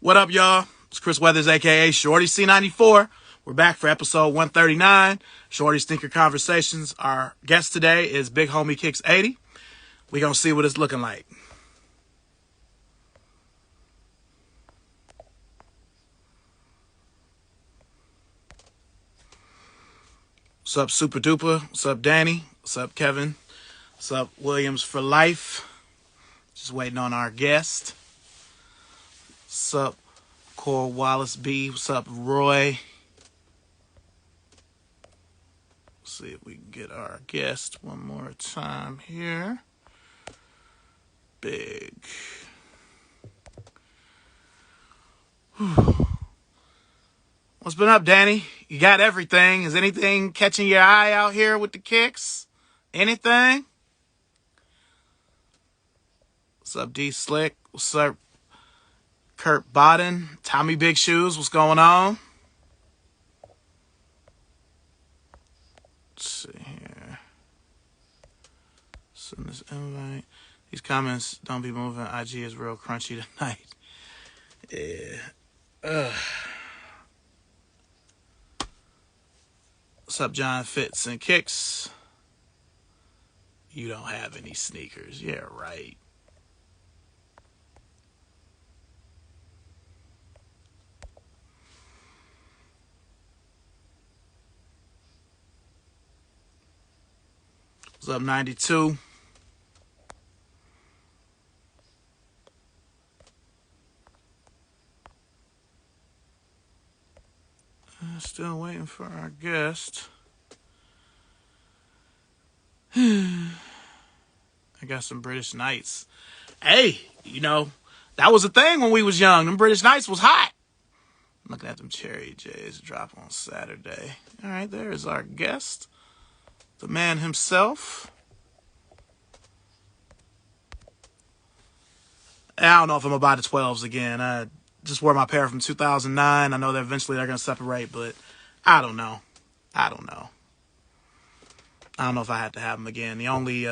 What up, y'all? It's Chris Weathers, aka Shorty C94. We're back for episode 139, Shorty Stinker Conversations. Our guest today is Big Homie Kicks 80. We gonna see what it's looking like. What's up, Super Duper? What's up, Danny? What's up, Kevin? What's up, Williams for Life? Just waiting on our guest. What's up, Cole Wallace B? What's up, Roy? See if we can get our guest one more time here. Big. What's been up, Danny? You got everything. Is anything catching your eye out here with the kicks? Anything? What's up, D Slick? What's up, Kurt Bodden? Tommy Big Shoes, what's going on? Let's see here. Send this invite. These comments don't be moving. IG is real crunchy tonight. Yeah. What's up, John Fitz and Kicks? You don't have any sneakers. Yeah, right. What's up, 92? Still waiting for our guest. I got some British Knights. Hey, that was a thing when we was young. Them British Knights was hot. I'm looking at them Cherry J's drop on Saturday. All right, there is our guest. The man himself. I don't know if I'm about the 12s again. I just wore my pair from 2009. I know that eventually they're going to separate, but I don't know. I don't know if I have to have them again. The only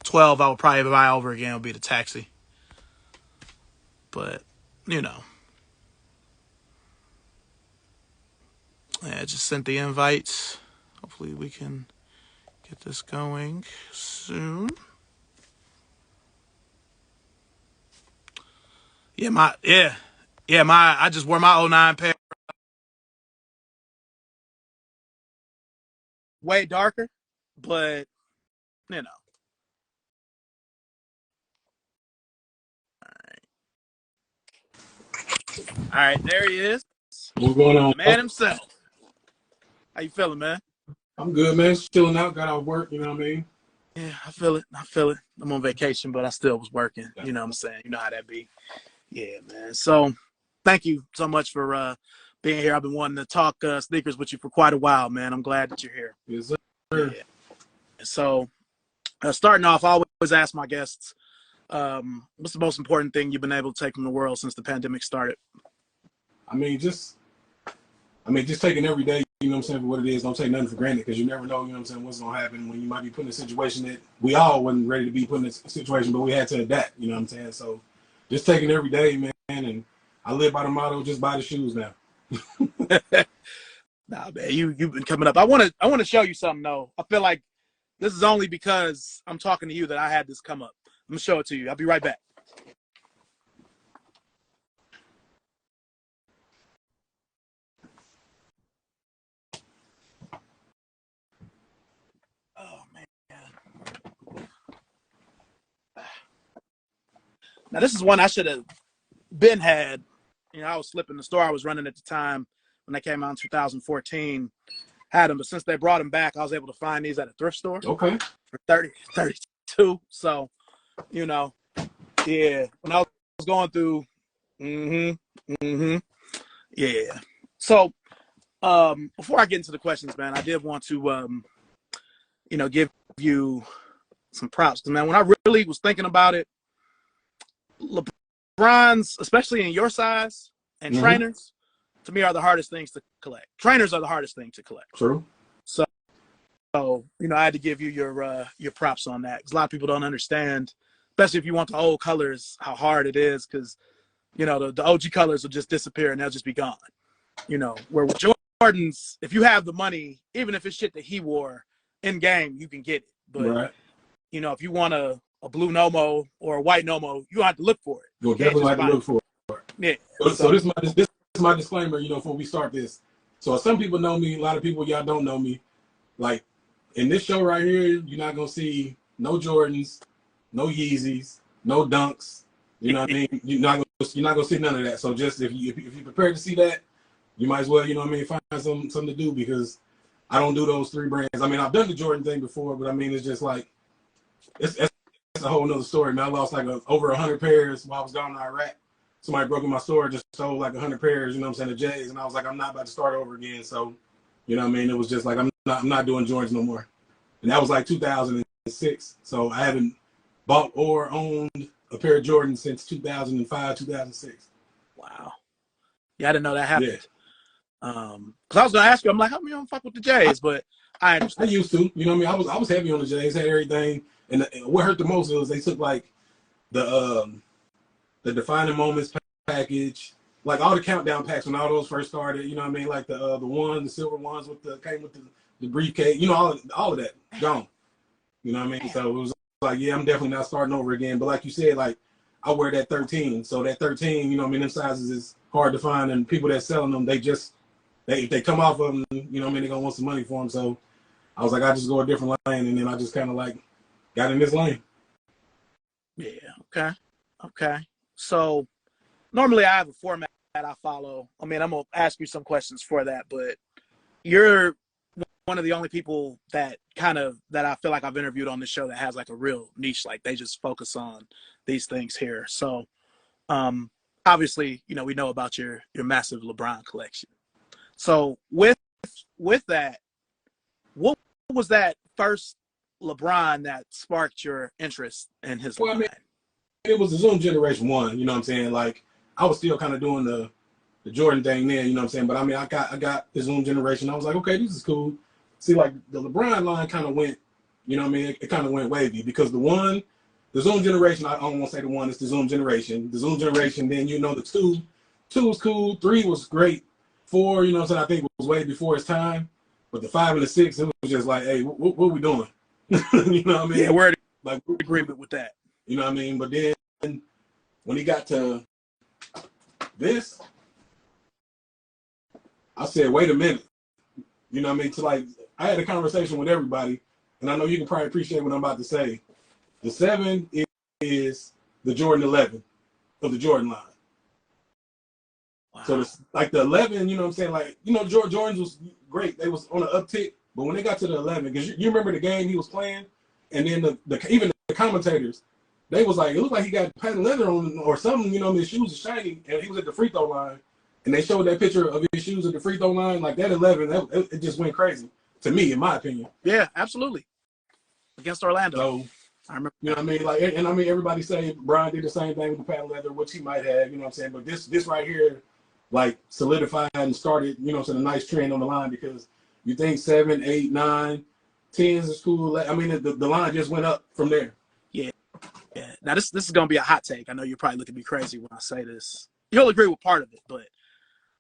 12 I would probably buy over again would be the Taxi. But, Yeah, I just sent the invites. Hopefully we can get this going soon. I just wore my 09 pair. Way darker, but, All right, there he is. What's going on? The man himself. How you feeling, man? I'm good, man. Just chilling out. Got out work, you know what I mean? Yeah, I feel it. I'm on vacation, but I still was working. You know what I'm saying? You know how that be. Yeah, man. So thank you so much for being here. I've been wanting to talk sneakers with you for quite a while, man. I'm glad that you're here. Yes, sir. Yeah. So starting off, I always ask my guests, what's the most important thing you've been able to take from the world since the pandemic started? Just taking every day, you know what I'm saying, for what it is. Don't take nothing for granted, because you never know, you know what I'm saying, what's going to happen when you might be put in a situation that we all wasn't ready to be put in a situation, but we had to adapt, you know what I'm saying? So just taking every day, man, and I live by the motto, just buy the shoes now. Nah, man, you've been coming up. I want to show you something, though. I feel like this is only because I'm talking to you that I had this come up. I'm going to show it to you. I'll be right back. Oh, man. Now, this is one I should have been had. I was slipping. The store I was running at the time when they came out in 2014 had them, but since they brought them back, I was able to find these at a thrift store. Okay. For 32. So, yeah, when I was going through, yeah. So, before I get into the questions, man, I did want to, give you some props. Because, man, when I really was thinking about it, LeBrons, especially in your size, and trainers, to me, are the hardest things to collect. Trainers are the hardest thing to collect. True. So, I had to give you your props on that, because a lot of people don't understand, especially if you want the old colors, how hard it is. Because You know, the OG colors will just disappear and they'll just be gone. You know, where with Jordans, if you have the money, even if it's shit that he wore in game, you can get it. But Right. you know, if you want a blue Nomo or a white Nomo, you have to look for it. You'll definitely have to look for it. Yeah. So this is my disclaimer, you know, before we start this. So some people know me, a lot of people y'all don't know me. Like in this show right here, you're not gonna see no Jordans, no Yeezys, no Dunks. You know what I mean? You're not gonna see none of that. So just if you're prepared to see that, you might as well, you know what I mean, find something to do because I don't do those three brands. I mean, I've done the Jordan thing before, but I mean, it's just like it's a whole nother story. Man, I lost like over 100 pairs while I was down in Iraq. Somebody broke in my store, just sold like 100 pairs. You know what I'm saying? The J's, and I was like, I'm not about to start over again. So, you know what I mean? It was just like I'm not doing Jordans no more. And that was like 2006. So I haven't bought or owned a pair of Jordans since 2005, 2006. Wow. Yeah, I didn't know that happened. Yeah. Because I was gonna ask you, I'm like, how come you don't fuck with the J's? But I understand. I used to, you know what I mean? I was heavy on the J's, had everything. And what hurt the most was they took like the defining moments package, like all the countdown packs when all those first started. You know what I mean? Like the silver ones came with the briefcase. You know, all of that gone. You know what I mean? So it was like, yeah, I'm definitely not starting over again. But like you said, like I wear that 13, so that 13, you know what I mean? Them sizes is hard to find, and people that selling them, if they come off of them, you know what I mean? They're gonna want some money for them. So I was like, I just go a different lane, and then I just kind of like got in this lane. Yeah. Okay. So normally I have a format that I follow. I mean, I'm gonna ask you some questions for that, but you're one of the only people that I feel like I've interviewed on the show that has like a real niche. Like they just focus on these things here. So, obviously, you know, we know about your massive LeBron collection. So with that, what was that first LeBron that sparked your interest in his line? I mean, it was the Zoom Generation 1, you know what I'm saying? Like, I was still kind of doing the Jordan thing then, you know what I'm saying? But I mean, I got the Zoom Generation. I was like, okay, this is cool. See, like, the LeBron line kind of went, you know what I mean? It kind of went wavy because the Zoom Generation, I don't want to say the one, it's the Zoom Generation. The Zoom Generation, then, you know, the two was cool. 3 was great. 4, you know what I'm saying? I think it was way before its time. But the 5 and the 6, it was just like, hey, what are we doing? You know what I mean? Yeah, we're in agreement with that. You know what I mean? But then when he got to this, I said, wait a minute. You know what I mean? Like, I had a conversation with everybody, and I know you can probably appreciate what I'm about to say. The 7 is the Jordan 11 of the Jordan line. Wow. So like the 11, you know what I'm saying? Like, you know, Jordans was great. They was on an uptick, but when they got to the 11, because you remember the game he was playing, and then even the commentators, they was like, it looked like he got patent leather on or something, you know, his shoes are shiny, and he was at the free throw line, and they showed that picture of his shoes at the free throw line, like that 11, it just went crazy, to me, in my opinion. Yeah, absolutely. Against Orlando. So, I remember. You know what I mean? Like, and I mean, everybody say Brian did the same thing with the patent leather, which he might have, you know what I'm saying? But this right here, like, solidified and started, you know what I'm saying, a nice trend on the line because you think 7, 8, 9, 10s is cool. I mean, the line just went up from there. Yeah. Now this is gonna be a hot take. I know you're probably looking at me crazy when I say this. You'll agree with part of it, but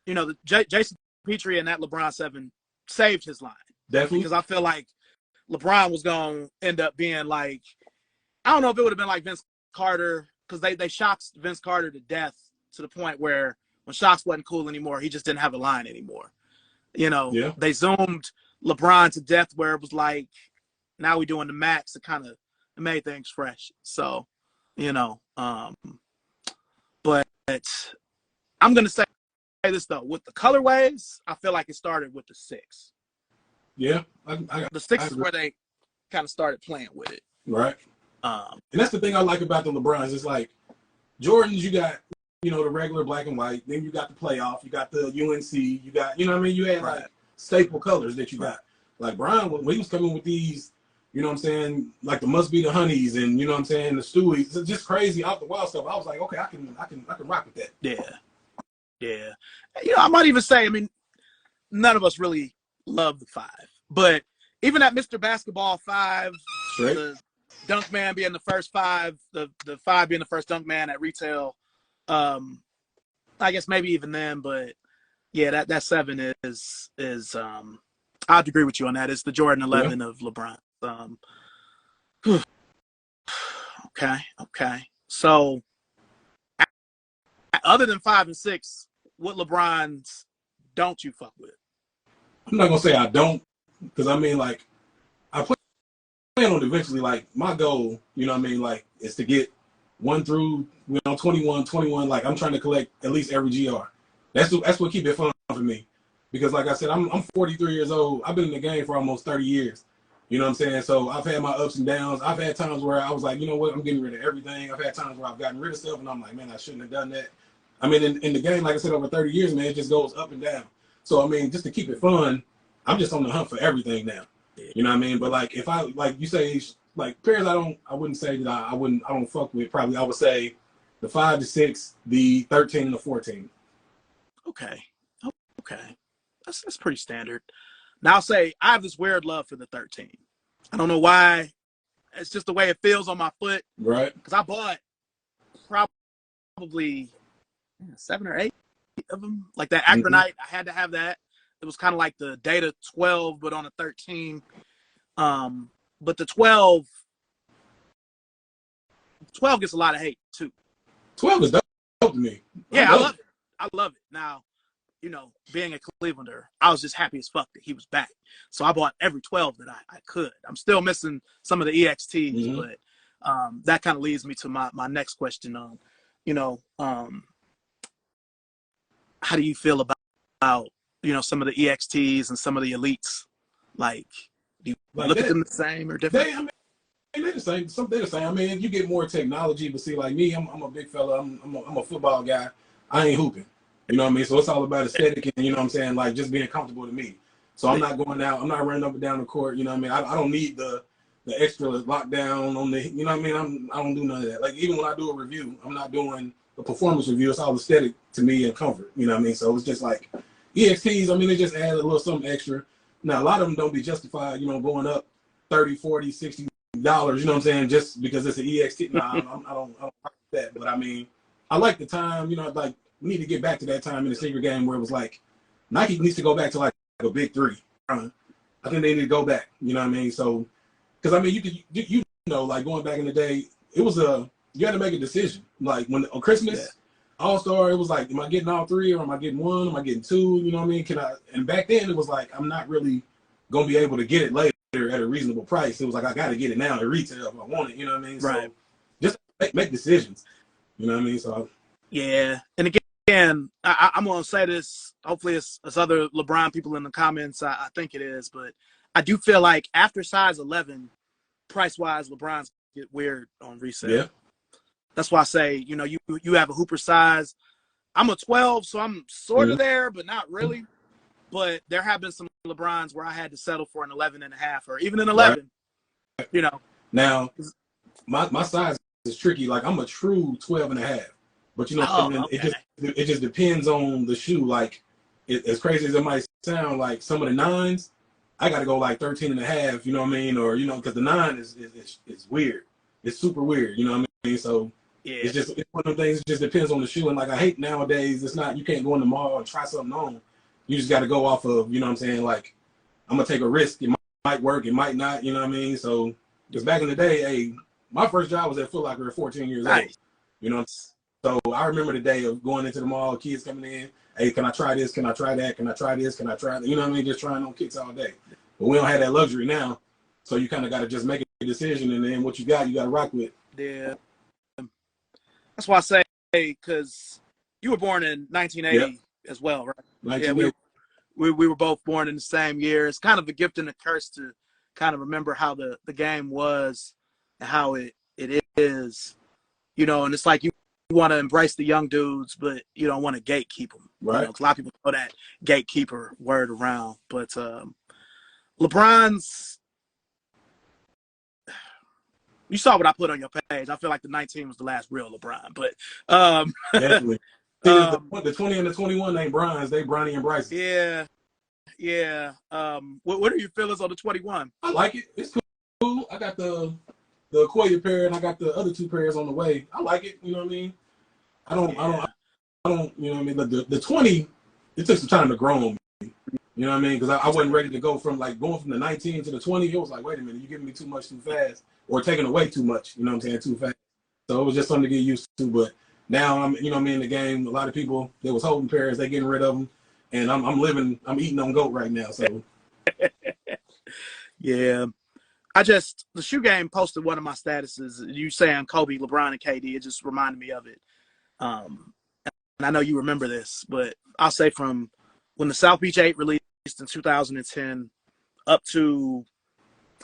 you know, the Jason Petrie and that LeBron 7 saved his line. Definitely. Because I feel like LeBron was gonna end up being like, I don't know if it would have been like Vince Carter, because they shocked Vince Carter to death to the point where when Shocks wasn't cool anymore, he just didn't have a line anymore. You know, They zoomed LeBron to death where it was like, now we're doing the max. It kind of made things fresh. So, you know, but I'm going to say this, though. With the colorways, I feel like it started with the 6. Yeah. The 6 is where they kind of started playing with it. Right. And that's the thing I like about the LeBrons. It's like Jordans, you got, you know, the regular black and white. Then you got the playoff. You got the UNC. You got, you know what I mean? You had like staple colors that you got. Like Brian, when he was coming with these, you know what I'm saying, like the Must Be the Honeys and, you know what I'm saying, the Stewies, it's just crazy out the wild stuff. I was like, okay, I can rock with that. Yeah. You know, I might even say, I mean, none of us really love the 5, but even that Mr. Basketball 5, the Dunk Man being the first 5, the 5 being the first Dunk Man at retail, I guess maybe even then, but yeah, that 7 is I'd agree with you on that. It's the Jordan Yeah. 11 of LeBron. Okay. So other than 5 and 6, what LeBrons don't you fuck with? I'm not gonna say I don't, because I mean, like, I plan on eventually, like, my goal, you know what I mean, like, is to get 1 through 21. Like, I'm trying to collect at least every GR. That's what keep it fun for me, because like I said, I'm 43 years old. I've been in the game for almost 30 years. You know what I'm saying? So I've had my ups and downs. I've had times where I was like, you know what, I'm getting rid of everything. I've had times where I've gotten rid of stuff, and I'm like, man, I shouldn't have done that. I mean, in the game, like I said, over 30 years, man, it just goes up and down. So I mean, just to keep it fun, I'm just on the hunt for everything now. You know what I mean? But like, if I, like you say, like pairs, I wouldn't say that I don't fuck with. Probably I would say the 5 to 6, the 13 and the 14. Okay. Okay. That's pretty standard. Now I'll say I have this weird love for the 13. I don't know why. It's just the way it feels on my foot. Right. Because I bought probably 7 or 8 of them. Like that Acronite, I had to have that. It was kind of like the Data 12, but on a 13. But the 12 gets a lot of hate too. 12 is dope to me. Yeah, I love it. I love it. Now, you know, being a Clevelander, I was just happy as fuck that he was back. So I bought every 12 that I could. I'm still missing some of the EXTs, but that kind of leads me to my next question on, you know, how do you feel about, you know, some of the EXTs and some of the elites? Like, do you look at them the same or different? I mean, they're the same. They're the same. I mean, you get more technology, but see, like me, I'm a big fella. I'm a football guy. I ain't hooping. You know what I mean? So it's all about aesthetic and, you know what I'm saying, like just being comfortable to me. So I'm not going out. I'm not running up and down the court. You know what I mean? I don't need the extra lockdown on the, you know what I mean? I don't do none of that. Like even when I do a review, I'm not doing a performance review. It's all aesthetic to me and comfort. You know what I mean? So it's just like EXTs. I mean, they just add a little something extra. Now, a lot of them don't be justified, you know, going up 30, 40, 60 dollars, you know what I'm saying, just because it's an EXT. Nah, I don't like that. But I mean, I like the time, you know, like we need to get back to that time in the sneaker game where it was like Nike needs to go back to like a big 3. I think they need to go back, you know what I mean? So, because I mean, you know, like going back in the day, it was you had to make a decision. Like when on Christmas, All-Star, it was like, am I getting all 3 or am I getting 1? Am I getting 2? You know what I mean? And back then it was like, I'm not really gonna be able to get it later at a reasonable price. It was like I got to get it now at retail if I want it. You know what I mean? Right. So just make decisions. You know what I mean? So yeah. And again, I'm gonna say this. Hopefully, it's other LeBron people in the comments. I think it is, but I do feel like after size 11, price wise, LeBron's get weird on resale. Yeah. That's why I say, you know, you have a Hooper size. I'm a 12, so I'm sort of there, but not really. But there have been some LeBrons where I had to settle for an 11 and a half or even an 11, you know. Now, my size is tricky. Like, I'm a true 12 and a half. But, you know, it just depends on the shoe. Like, as crazy as it might sound, like some of the 9s, I got to go like 13 and a half, you know what I mean? Or, you know, because the 9 is weird. It's super weird, you know what I mean? So, it's one of the things. It just depends on the shoe. And, like, I hate nowadays, it's not, you can't go in the mall and try something on. You just got to go off of, you know what I'm saying? Like, I'm going to take a risk. It might work. It might not, you know what I mean? So, because back in the day, hey, my first job was at Foot Locker at 14 years old. You know, so I remember the day of going into the mall, kids coming in, hey, can I try this? Can I try that? Can I try this? Can I try that? You know what I mean? Just trying on kicks all day. But we don't have that luxury now. So you kind of got to just make a decision, and then what you got to rock with. Yeah. That's why I say, because you were born in 1980 as well, right? Yeah, we were both born in the same year. It's kind of a gift and a curse to kind of remember how the game was and how it is, you know, and it's like you want to embrace the young dudes, but you don't want to gatekeep them. Right. You know, 'cause a lot of people throw that gatekeeper word around. But LeBron's, you saw what I put on your page. I feel like the 19 was the last real LeBron, but definitely. The 20 and the 21 ain't Bron's, they Bronny and Bryce. Yeah. What are your feelings on the 21? I like it. It's cool. I got the Aquaria pair and I got the other 2 pairs on the way. I like it. You know what I mean? I don't don't, you know what I mean? The 20, it took some time to grow on me. You know what I mean? Because I wasn't ready to go from like going from the 19 to the 20. It was like, wait a minute, you're giving me too much too fast, or taking away too much. You know what I'm saying? Too fast. So it was just something to get used to. But now I'm, you know what I mean, in the game, a lot of people that was holding pairs, they getting rid of them, and I'm eating on GOAT right now. So Yeah. The shoe game posted one of my statuses. You saying Kobe, LeBron, and KD, it just reminded me of it. And I know you remember this, but I'll say from when the South Beach 8 released in 2010 up to,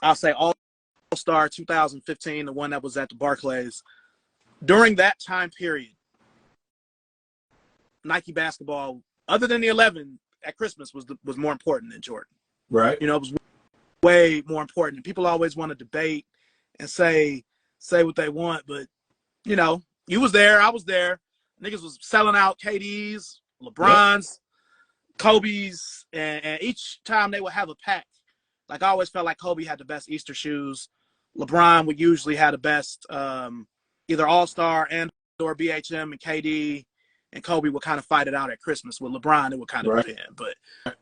I'll say All-Star 2015, the one that was at the Barclays. During that time period, Nike basketball, other than the 11 at Christmas, was more important than Jordan. right, You know, it was way more important. And people always want to debate and say what they want, but you know, you was there, I was there. Niggas was selling out KD's, LeBron's, yep, Kobe's, and each time they would have a pack. Like I always felt like Kobe had the best Easter shoes. LeBron would usually have the best either All-Star and or BHM, and KD and Kobe would kind of fight it out at Christmas. With LeBron, it would kind of right. depend. But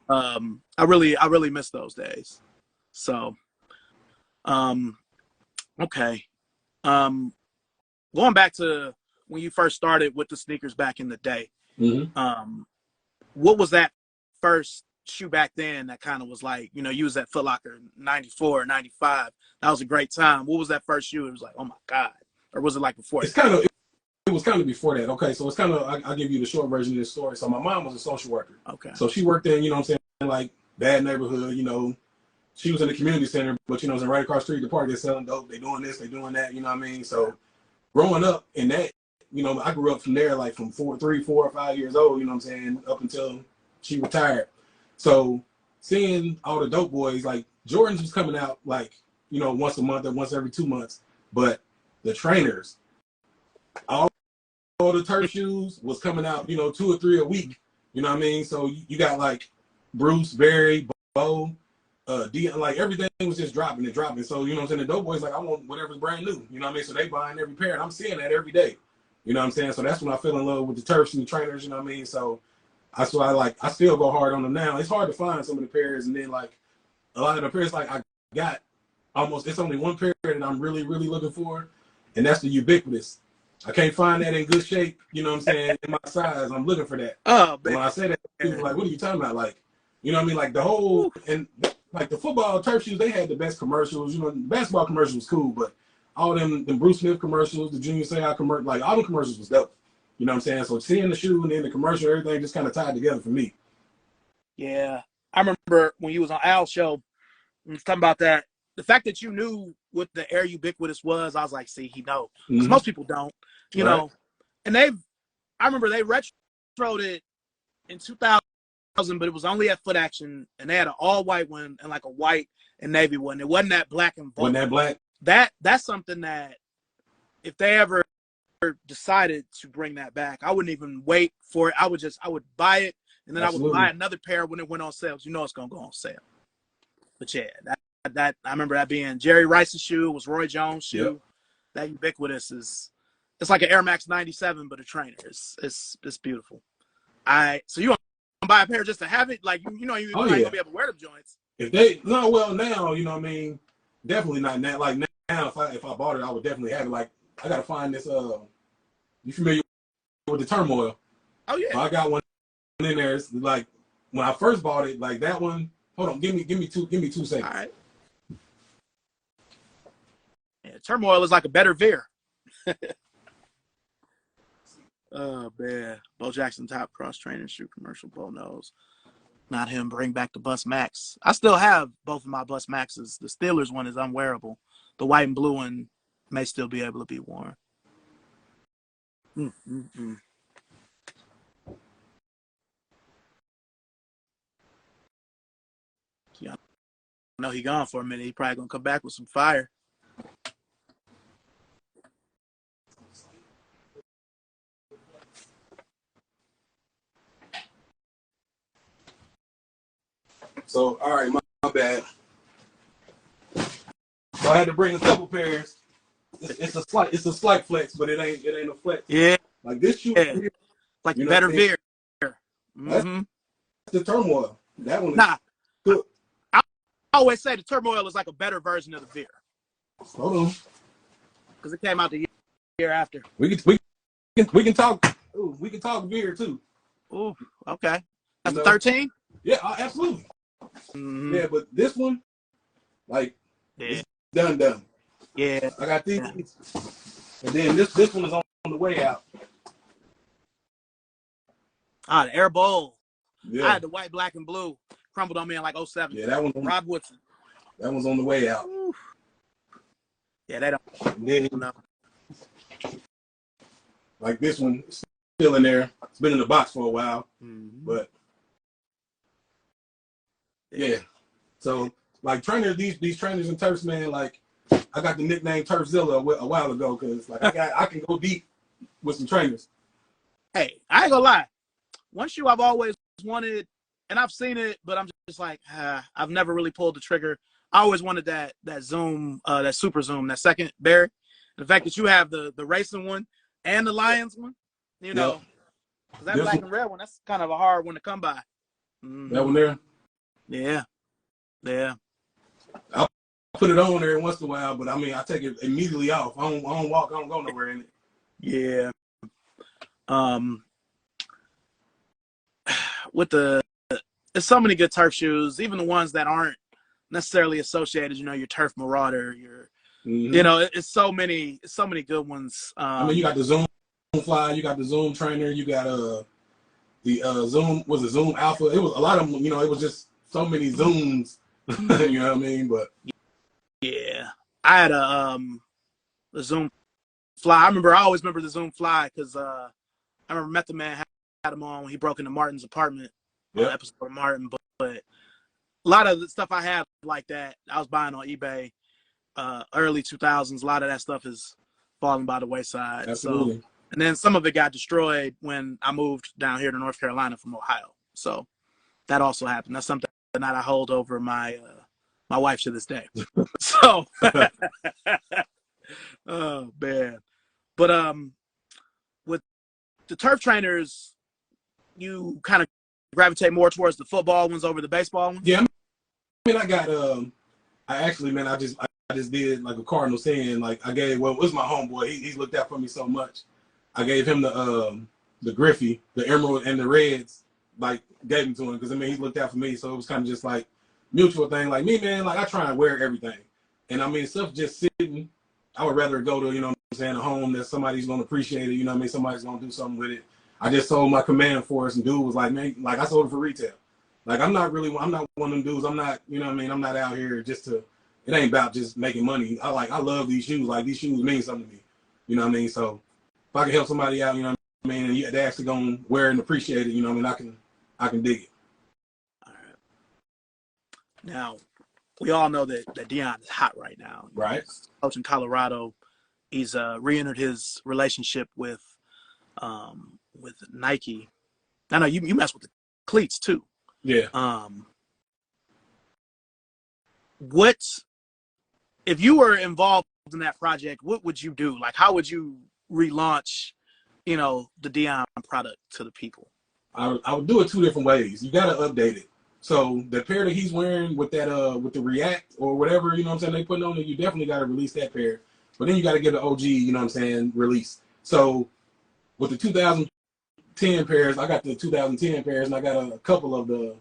I really miss those days. So, okay. Going back to when you first started with the sneakers back in the day, Mm-hmm. What was that first shoe back then that kind of was like, you know, you was at Foot Locker 94, 95. That was a great time. What was that first shoe? It was like, oh my God. Or was it like before It's that? kind of, it was kind of before that. Okay, so it's kind of, I'll give you the short version of this story. So my mom was a social worker. Okay. So she worked in, you know what I'm saying, like bad neighborhood, you know. She was in the community center, but you know, right across the street, the park, they're selling dope, they doing this, they doing that, you know what I mean? So growing up in that, you know, I grew up from there, like from 3, 4, or 5 years old, you know what I'm saying, up until she retired. So seeing all the dope boys, like Jordans was coming out like, you know, once a month or once every 2 months, but the trainers, all the turf shoes was coming out, you know, 2 or 3 a week, you know what I mean? So you got like Bruce, Barry, Bo, like everything was just dropping and dropping. So, you know what I'm saying? The dope boys like, I want whatever's brand new, you know what I mean? So they buying every pair, and I'm seeing that every day. You know what I'm saying? So that's when I fell in love with the turfs and the trainers, you know what I mean? So that's why I still go hard on them now. It's hard to find some of the pairs, and then like a lot of the pairs like I got it's only one pair that I'm really, really looking for, and that's the Ubiquitous. I can't find that in good shape, you know what I'm saying, in my size. I'm looking for that. Oh, when I say that, people are like, what are you talking about? Like, you know what I mean? Like the whole, and like the football turf shoes, they had the best commercials. You know, the basketball commercial was cool, but all them Bruce Smith commercials, the Junior Seau commercial, like all the commercials was dope. You know what I'm saying? So seeing the shoe and then the commercial, everything just kind of tied together for me. Yeah. I remember when you was on Al's show, we was talking about that. The fact that you knew what the Air Ubiquitous was, I was like, see, he know. Because most people don't, you know. And I remember they retroed it in 2000, but it was only at Foot Action, and they had an all-white one and like a white and navy one. It wasn't that black and bold. Wasn't that black? That's something that if they ever decided to bring that back, I wouldn't even wait for it. I would buy it, and then Absolutely. I would buy another pair when it went on sale. You know it's gonna go on sale. But yeah, that I remember that being Jerry Rice's shoe, was Roy Jones' shoe. Yep. That Ubiquitous it's like an Air Max 97, but a trainer. It's beautiful. So you want to buy a pair just to have it? Like you know you ain't gonna be able to wear them joints. If they no, well now, you know what I mean, definitely not now. Like now if I bought it, I would definitely have it. Like I gotta find this you familiar with the Turmoil? Oh yeah. So I got one in there. It's like when I first bought it, like that one. Hold on, give me 2 seconds. All right. Yeah, Turmoil is like a better Veer. Oh man, Bo Jackson top cross training shoe commercial. Bo knows. Not him. Bring back the Bus Max. I still have both of my Bus Maxes. The Steelers one is unwearable. The white and blue one may still be able to be worn. Yeah, I know he gone for a minute. He probably gonna come back with some fire. So all right, my bad. So I had to bring a couple pairs. It's a slight flex, but it ain't a flex. Yeah. Like this shoe, Like You the know what better I mean? veer. That's Mm-hmm. the turmoil. That one is Nah, good. I always say the turmoil is like a better version of the veer Hold on. because it came out the year after. We can talk. Ooh, we can talk beer too. Ooh, okay. You That's the know? 13? Yeah, absolutely. Mm-hmm. Yeah, but this one, like, Yeah. it's done. Yeah. I got these, Yeah. and then this one is on the way out. Ah, the Air Bowl. I Yeah, had the white, black, and blue. Crumbled on me in like '07. yeah, Rod Woodson. that one's on the way out. Ooh. Yeah, they don't And then know. like this one, still in there. It's been in the box for a while, Mm-hmm. but yeah. So like trainers, these trainers and turfs, man. Like I got the nickname Turfzilla a while ago because like I can go deep with some trainers. Hey, I ain't gonna lie. One shoe I've always wanted, and I've seen it, but I'm just like, I've never really pulled the trigger. I always wanted that zoom, that super zoom, that second bear. The fact that you have the racing one and the Lions one, you Yep. know, because that This black one, and red one, that's kind of a hard one to come by. Mm-hmm. that one there. Yeah, yeah. I'll put it on there once in a while, but I mean I take it immediately off. I don't walk, I don't go nowhere in it. Yeah. With there's so many good turf shoes, even the ones that aren't necessarily associated, your Turf Marauder, it's so many good ones. I mean you got the Zoom Fly, you got the Zoom Trainer, you got the Zoom was a Zoom Alpha. It was a lot of them, it was just so many Zooms. You know what I mean? But yeah, I had the Zoom Fly. I always remember the Zoom Fly because I remember Method Man had him on when he broke into Martin's apartment on an episode of Martin. But a lot of the stuff I had like that, I was buying on eBay, early 2000s. A lot of that stuff is falling by the wayside. absolutely. So, and then some of it got destroyed when I moved down here to North Carolina from Ohio. So that also happened. That's something that I hold over my wife to this day. So, oh man. But with the turf trainers, you kind of gravitate more towards the football ones over the baseball ones. Yeah, I mean I got I actually, man, I just did like a Cardinal saying, like I gave, well, it was my homeboy. He's looked out for me so much. I gave him the Griffey, the Emerald, and the Reds. Like gave him to him because I mean he's looked out for me, so it was kind of just like mutual thing. Like me, man, like I try and wear everything, and I mean stuff just sitting. I would rather go to what I'm saying a home that somebody's gonna appreciate it. You know what I mean? Somebody's gonna do something with it. I just sold my Command Force, and dude was like, man, like I sold it for retail. Like I'm not one of them dudes. I'm not, you know what I mean? I'm not out here just to. It ain't about just making money. I love these shoes. Like these shoes mean something to me. You know what I mean? So if I can help somebody out, you know what I mean, and they actually gonna wear and appreciate it, you know what I mean? I can dig it. All right. Now, we all know that Deion is hot right now. Right. He's coaching Colorado. He's re-entered his relationship with Nike. I know you mess with the cleats too. Yeah. What if you were involved in that project? What would you do? Like, how would you relaunch, the Deion product to the people? I would do it two different ways. You gotta update it. So the pair that he's wearing with that with the React or whatever, you know what I'm saying, they put on it, you definitely gotta release that pair. But then you gotta get the OG, you know what I'm saying, release. So with the 2010 pairs, I got the 2010 pairs and I got a couple of the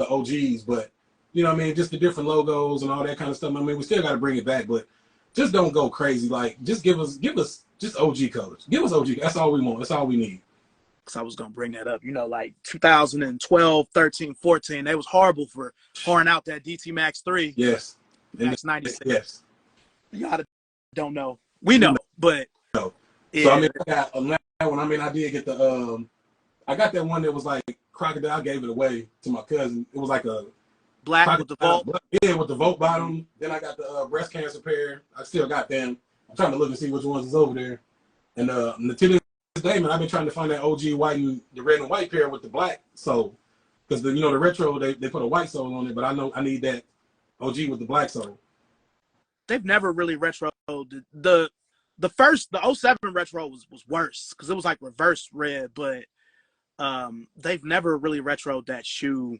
OGs, but you know what I mean, just the different logos and all that kind of stuff. I mean, we still gotta bring it back, but just don't go crazy. Like just give us just OG colors. Give us OG. That's all we want. That's all we need. Because I was going to bring that up. Like 2012, 13, 14, they was horrible for pouring out that DT Max 3. Yes. Max 96. Yes. Y'all don't know. We know, but. No. Yeah. So, I mean, I got that one. I mean, I did get I got that one that was like crocodile. I gave it away to my cousin. It was like a black with the Volt. Yeah, with the Volt bottom. Then I got the breast cancer pair. I still got them. I'm trying to look and see which ones is over there. And to this day, man, I've been trying to find that OG white and the red and white pair with the black sole. Because the retro, they put a white sole on it, but I know I need that OG with the black sole. They've never really retro. The 07 retro was worse because it was like reverse red, but they've never really retroed that shoe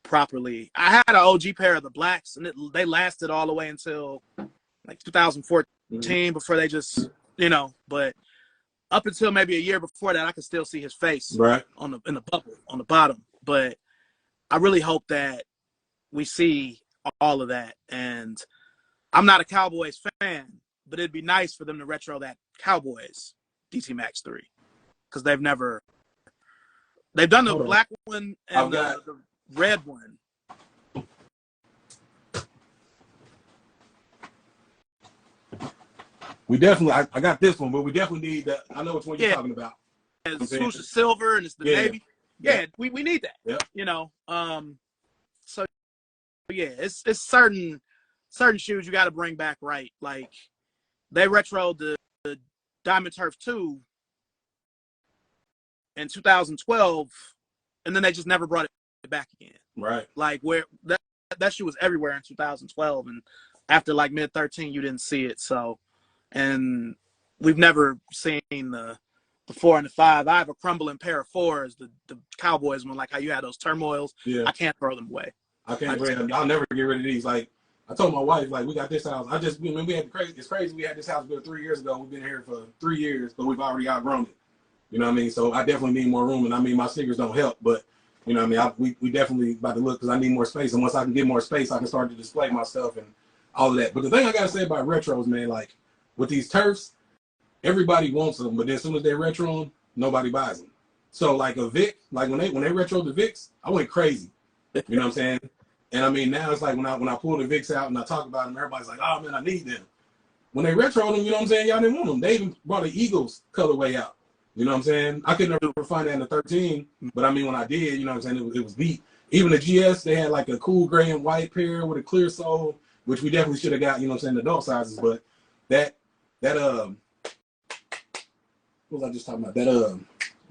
properly. I had an OG pair of the blacks, and they lasted all the way until like 2014 before they just, but up until maybe a year before that, I could still see his face in the bubble on the bottom. But I really hope that we see all of that. And I'm not a Cowboys fan, but it'd be nice for them to retro that Cowboys DT Max 3 because they've done the black one and the red one. We definitely, I got this one, but we definitely need that. I know which one you're talking about. It's swoosh of silver and it's the navy. Yeah, we need that. Yep. So yeah, it's certain shoes you got to bring back right. Like they retroed the Diamond Turf 2 in 2012, and then they just never brought it back again. Right. Like where that shoe was everywhere in 2012, and after like mid 13, you didn't see it. So, and we've never seen the 4 and the 5. I have a crumbling pair of 4s, the Cowboys one, like how you had those turmoils. Yeah. I can't throw them away. I can't wear them. I'll never get rid of these. Like I told my wife, like we got this house. We had it's crazy. We had this house built 3 years ago. We've been here for 3 years, but we've already outgrown it. You know what I mean? So I definitely need more room, and I mean my sneakers don't help, but you know what I mean? We definitely about to look because I need more space, and once I can get more space, I can start to display my stuff and all of that. But the thing I gotta say about retros, man, like with these turfs, everybody wants them, but then as soon as they retro them, nobody buys them. So like a Vic, like when they retro the Vics, I went crazy. You know what I'm saying? And I mean now it's like when I pull the Vics out and I talk about them, everybody's like, oh man, I need them. When they retro them, you know what I'm saying? Y'all didn't want them. They even brought the Eagles colorway out. You know what I'm saying? I could never find that in the 13, but I mean when I did, you know what I'm saying? It was beat. Even the GS, they had like a cool gray and white pair with a clear sole, which we definitely should have got, you know what I'm saying, adult sizes. But that what was I just talking about? That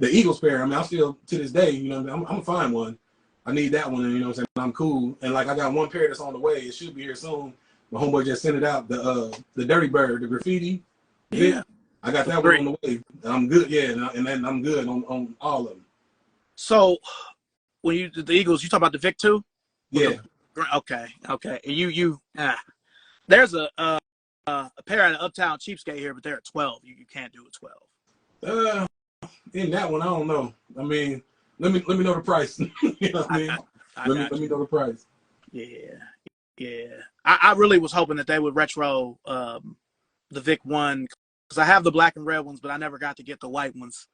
the Eagles pair, I mean, I still to this day, you know, I'm gonna find one. I need that one, and you know what I'm saying? I'm cool. And like I got one pair that's on the way. It should be here soon. My homeboy just sent it out. The Dirty Bird, the graffiti. Yeah. I got that one on the way. And I'm good, and then I'm good on all of them. So when you did the Eagles, you talk about the Vic 2? Yeah. Okay. And there's a pair at an Uptown Cheapskate here, but they're at 12. You can't do a 12. In that one, I don't know. I mean, let me know the price. You know what I mean? Let me know the price. Yeah. I really was hoping that they would retro the Vic 1 because I have the black and red ones, but I never got to get the white ones.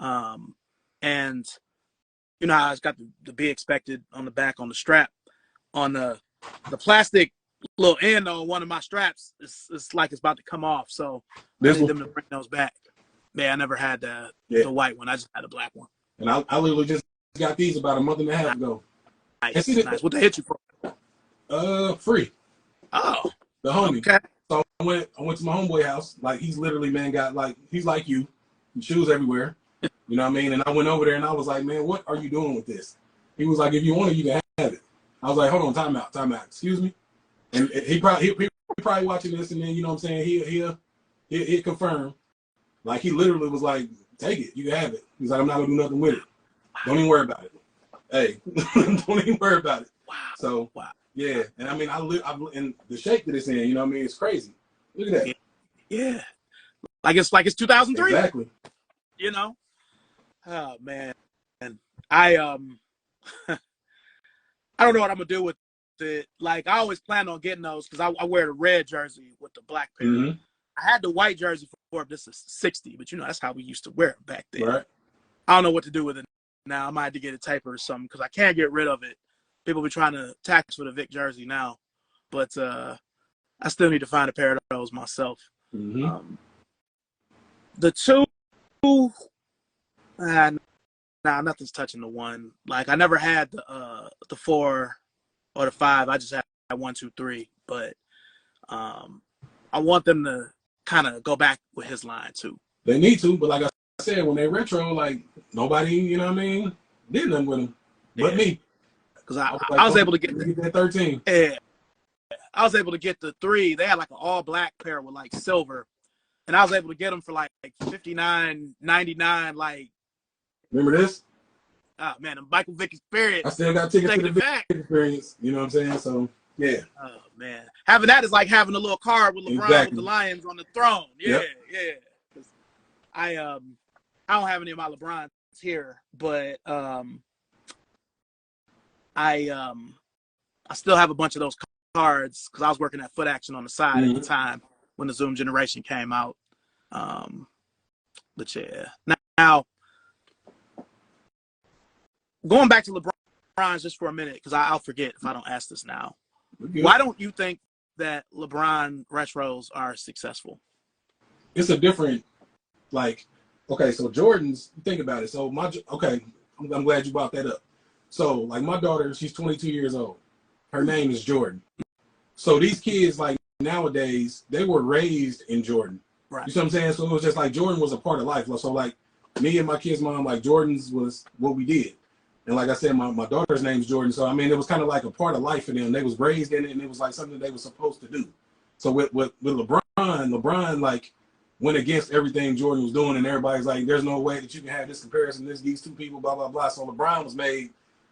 And you know how it's got the be expected on the back on the strap. On the plastic little end on one of my straps, it's like it's about to come off. So I need them to bring those back. Yeah, I never had the white one. I just had the black one. And I literally just got these about a month and a half ago. Nice. What they hit you for? Free. Oh. The homie. Okay. So I went to my homeboy house. Like he's literally, man, got like he's like you, shoes everywhere. You know what I mean? And I went over there and I was like, man, what are you doing with this? He was like, if you want it, you can have it. I was like, hold on, time out. Excuse me. And he probably watching this, and then you know what I'm saying, he'll confirm. Like he literally was like, take it, you can have it. He's like, I'm not gonna do nothing with it. Don't even worry about it. Hey, don't even worry about it. Wow. So yeah, and I mean, I in the shape that it's in, you know what I mean? It's crazy. Look at that. Yeah. Like it's 2003. Exactly. You know? Oh man. And I don't know what I'm gonna do with it. Like I always plan on getting those because I wear the red jersey with the black pair. Mm-hmm. I had the white jersey for this is 60, but you know that's how we used to wear it back then. Right. I don't know what to do with it now. I might have to get it tapered or something because I can't get rid of it. People be trying to tax for the Vic jersey now, but I still need to find a pair of those myself. Mm-hmm. The 2, nothing's touching the 1. Like I never had the 4 or the 5. I just had 1, 2, 3. But I want them to kind of go back with his line too. They need to, but like I said, when they retro, like nobody, you know what I mean, did nothing with them, but me. Because I was able to get that 13. Yeah, I was able to get the 3. They had like an all black pair with like silver, and I was able to get them for like $59.99. Like, remember this? Oh man, the Michael Vick I experience. still got tickets to Taking the it Vic back. experience. You know what I'm saying? So yeah, Oh man, having that is like having a little card with LeBron with the exactly. Lions on the throne. Yeah, Yep. yeah. 'Cause I don't have any of my LeBrons here, but I still have a bunch of those cards because I was working at Foot Action on the side at the time when the Zoom generation came out. But yeah, now going back to LeBron's just for a minute because I'll forget if I don't ask this now. Why don't you think that LeBron retros are successful? It's a different, like, okay, so Jordans, think about it. So I'm glad you brought that up. So like my daughter, she's 22 years old. Her name is Jordan. So these kids, like nowadays, they were raised in Jordan. Right. You see what I'm saying? So it was just like Jordan was a part of life. So like me and my kids' mom, like Jordan's was what we did. And like I said, my daughter's name's Jordan. So I mean, it was kind of like a part of life for them. They was raised in it, and it was like something they were supposed to do. So with LeBron like went against everything Jordan was doing, and everybody's like, "There's no way that you can have this comparison. These two people, blah blah blah." So LeBron was made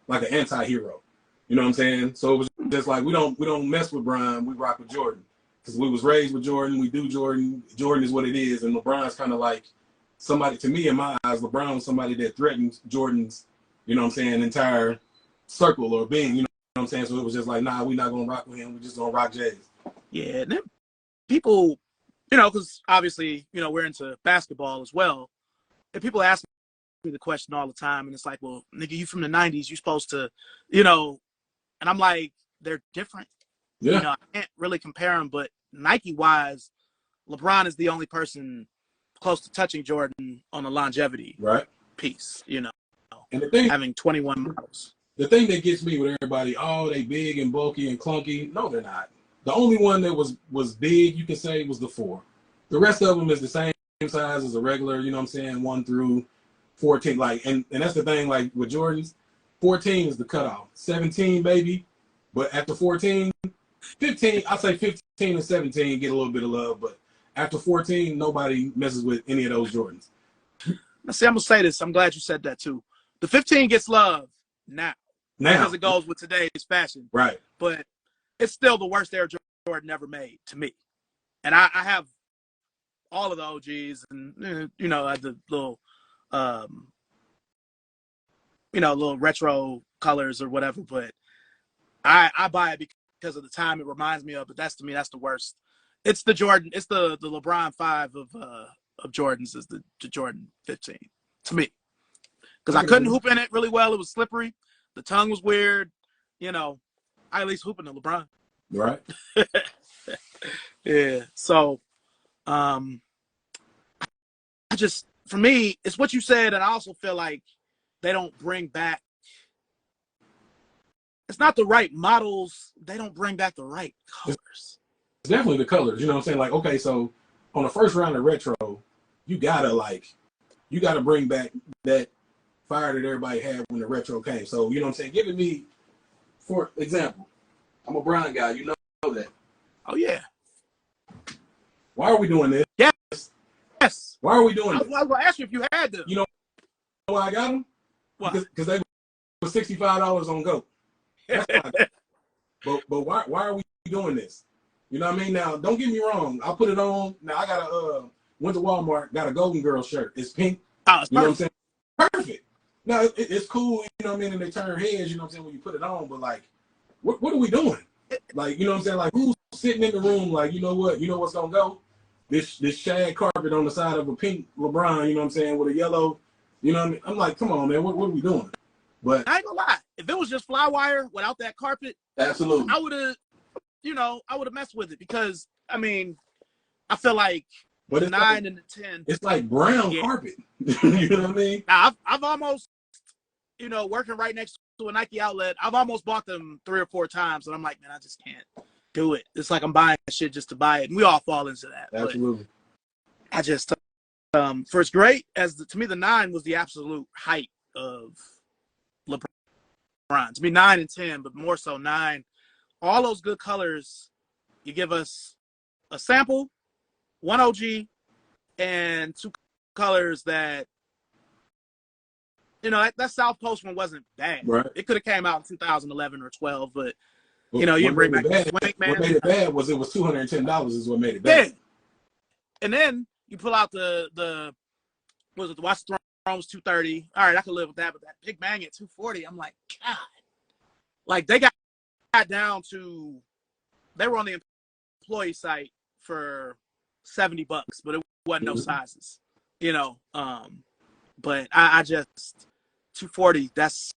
like an anti-hero. You know what I'm saying? So it was just like we don't mess with Brian, we rock with Jordan because we was raised with Jordan. We do Jordan. Jordan is what it is, and LeBron's kind of like somebody to me in my eyes. LeBron was somebody that threatened Jordan's, you know what I'm saying, entire circle or being. You know what I'm saying? So it was just like, nah, we're not gonna rock with him. We're just gonna rock Jays. Yeah, and then people, because obviously, we're into basketball as well, and people ask me the question all the time, and it's like, well, nigga, you from the '90s, you supposed to, and I'm like, they're different. Yeah. I can't really compare them, but Nike-wise, LeBron is the only person close to touching Jordan on the longevity piece, And the thing, having 21 models. The thing that gets me with everybody, oh, they big and bulky and clunky. No, they're not. The only one that was big, you can say, was the 4. The rest of them is the same size as a regular, you know what I'm saying, 1 through 14. Like, and that's the thing, like with Jordans, 14 is the cutoff. 17, baby. But after 14, 15, I'd say 15 and 17 get a little bit of love, but after 14, nobody messes with any of those Jordans. Now, see, I'm gonna say this. I'm glad you said that too. The 15 gets love now because it goes with today's fashion. Right. But it's still the worst Air Jordan ever made to me. And I have all of the OGs and the little little retro colors or whatever, but I buy it because of the time it reminds me of, but to me that's the worst. It's the Jordan, it's the LeBron 5 of Jordans is the Jordan 15 to me. Because I couldn't hoop in it really well. It was slippery. The tongue was weird. I at least hoop in the LeBron. Right. Yeah. So for me, it's what you said, and I also feel like they don't bring back. It's not the right models. They don't bring back the right colors. It's definitely the colors. You know what I'm saying? Like, okay, so on the first round of retro, you gotta bring back that fire that everybody had when the retro came. So you know what I'm saying? Giving me, for example, I'm a Brown guy. You know that. Oh yeah. Why are we doing this? Yes. Why are we doing this? I was gonna ask you if you had them. You know why I got them? What? Because they were $65 on Go. That's why I got them. But why are we doing this? You know what I mean? Now, don't get me wrong. I'll put it on. Now I got went to Walmart, got a Golden Girl shirt. It's pink. Oh, it's you know what I'm saying? Perfect. Now it's cool, you know what I mean, and they turn heads, you know what I'm saying, when you put it on, but like, what are we doing? Like, you know what I'm saying? Like, who's sitting in the room like, you know what's gonna go? This shag carpet on the side of a pink LeBron, you know what I'm saying, with a yellow, you know what I mean? I'm like, come on, man, what are we doing? But I ain't gonna lie, if it was just Flywire without that carpet, absolutely, I would have messed with it because I feel like the 9 and the 10. It's like brown carpet. You know what I mean? Now, I've almost, working right next to a Nike outlet, I've almost bought them 3 or 4 times, and I'm like, man, I just can't do it. It's like I'm buying shit just to buy it, and we all fall into that. Absolutely. But I just, for as great as to me, the 9 was the absolute height of LeBron. To me, 9 and 10, but more so 9. All those good colors, you give us a sample, 1 OG, and 2 colors that You know, that South Coast one wasn't bad. Right. It could have came out in 2011 or 12, but But you know, you what bring made back it the bad? Swank What Man. made it bad was it was $210 is what made it Yeah. bad. And then you pull out the what was it, the Watch the Thrones 230. All right, I could live with that, but that Big Bang at 240, I'm like, God. Like they got down to, they were on the employee site for $70, but it wasn't no sizes, you know. But I just 240. That's,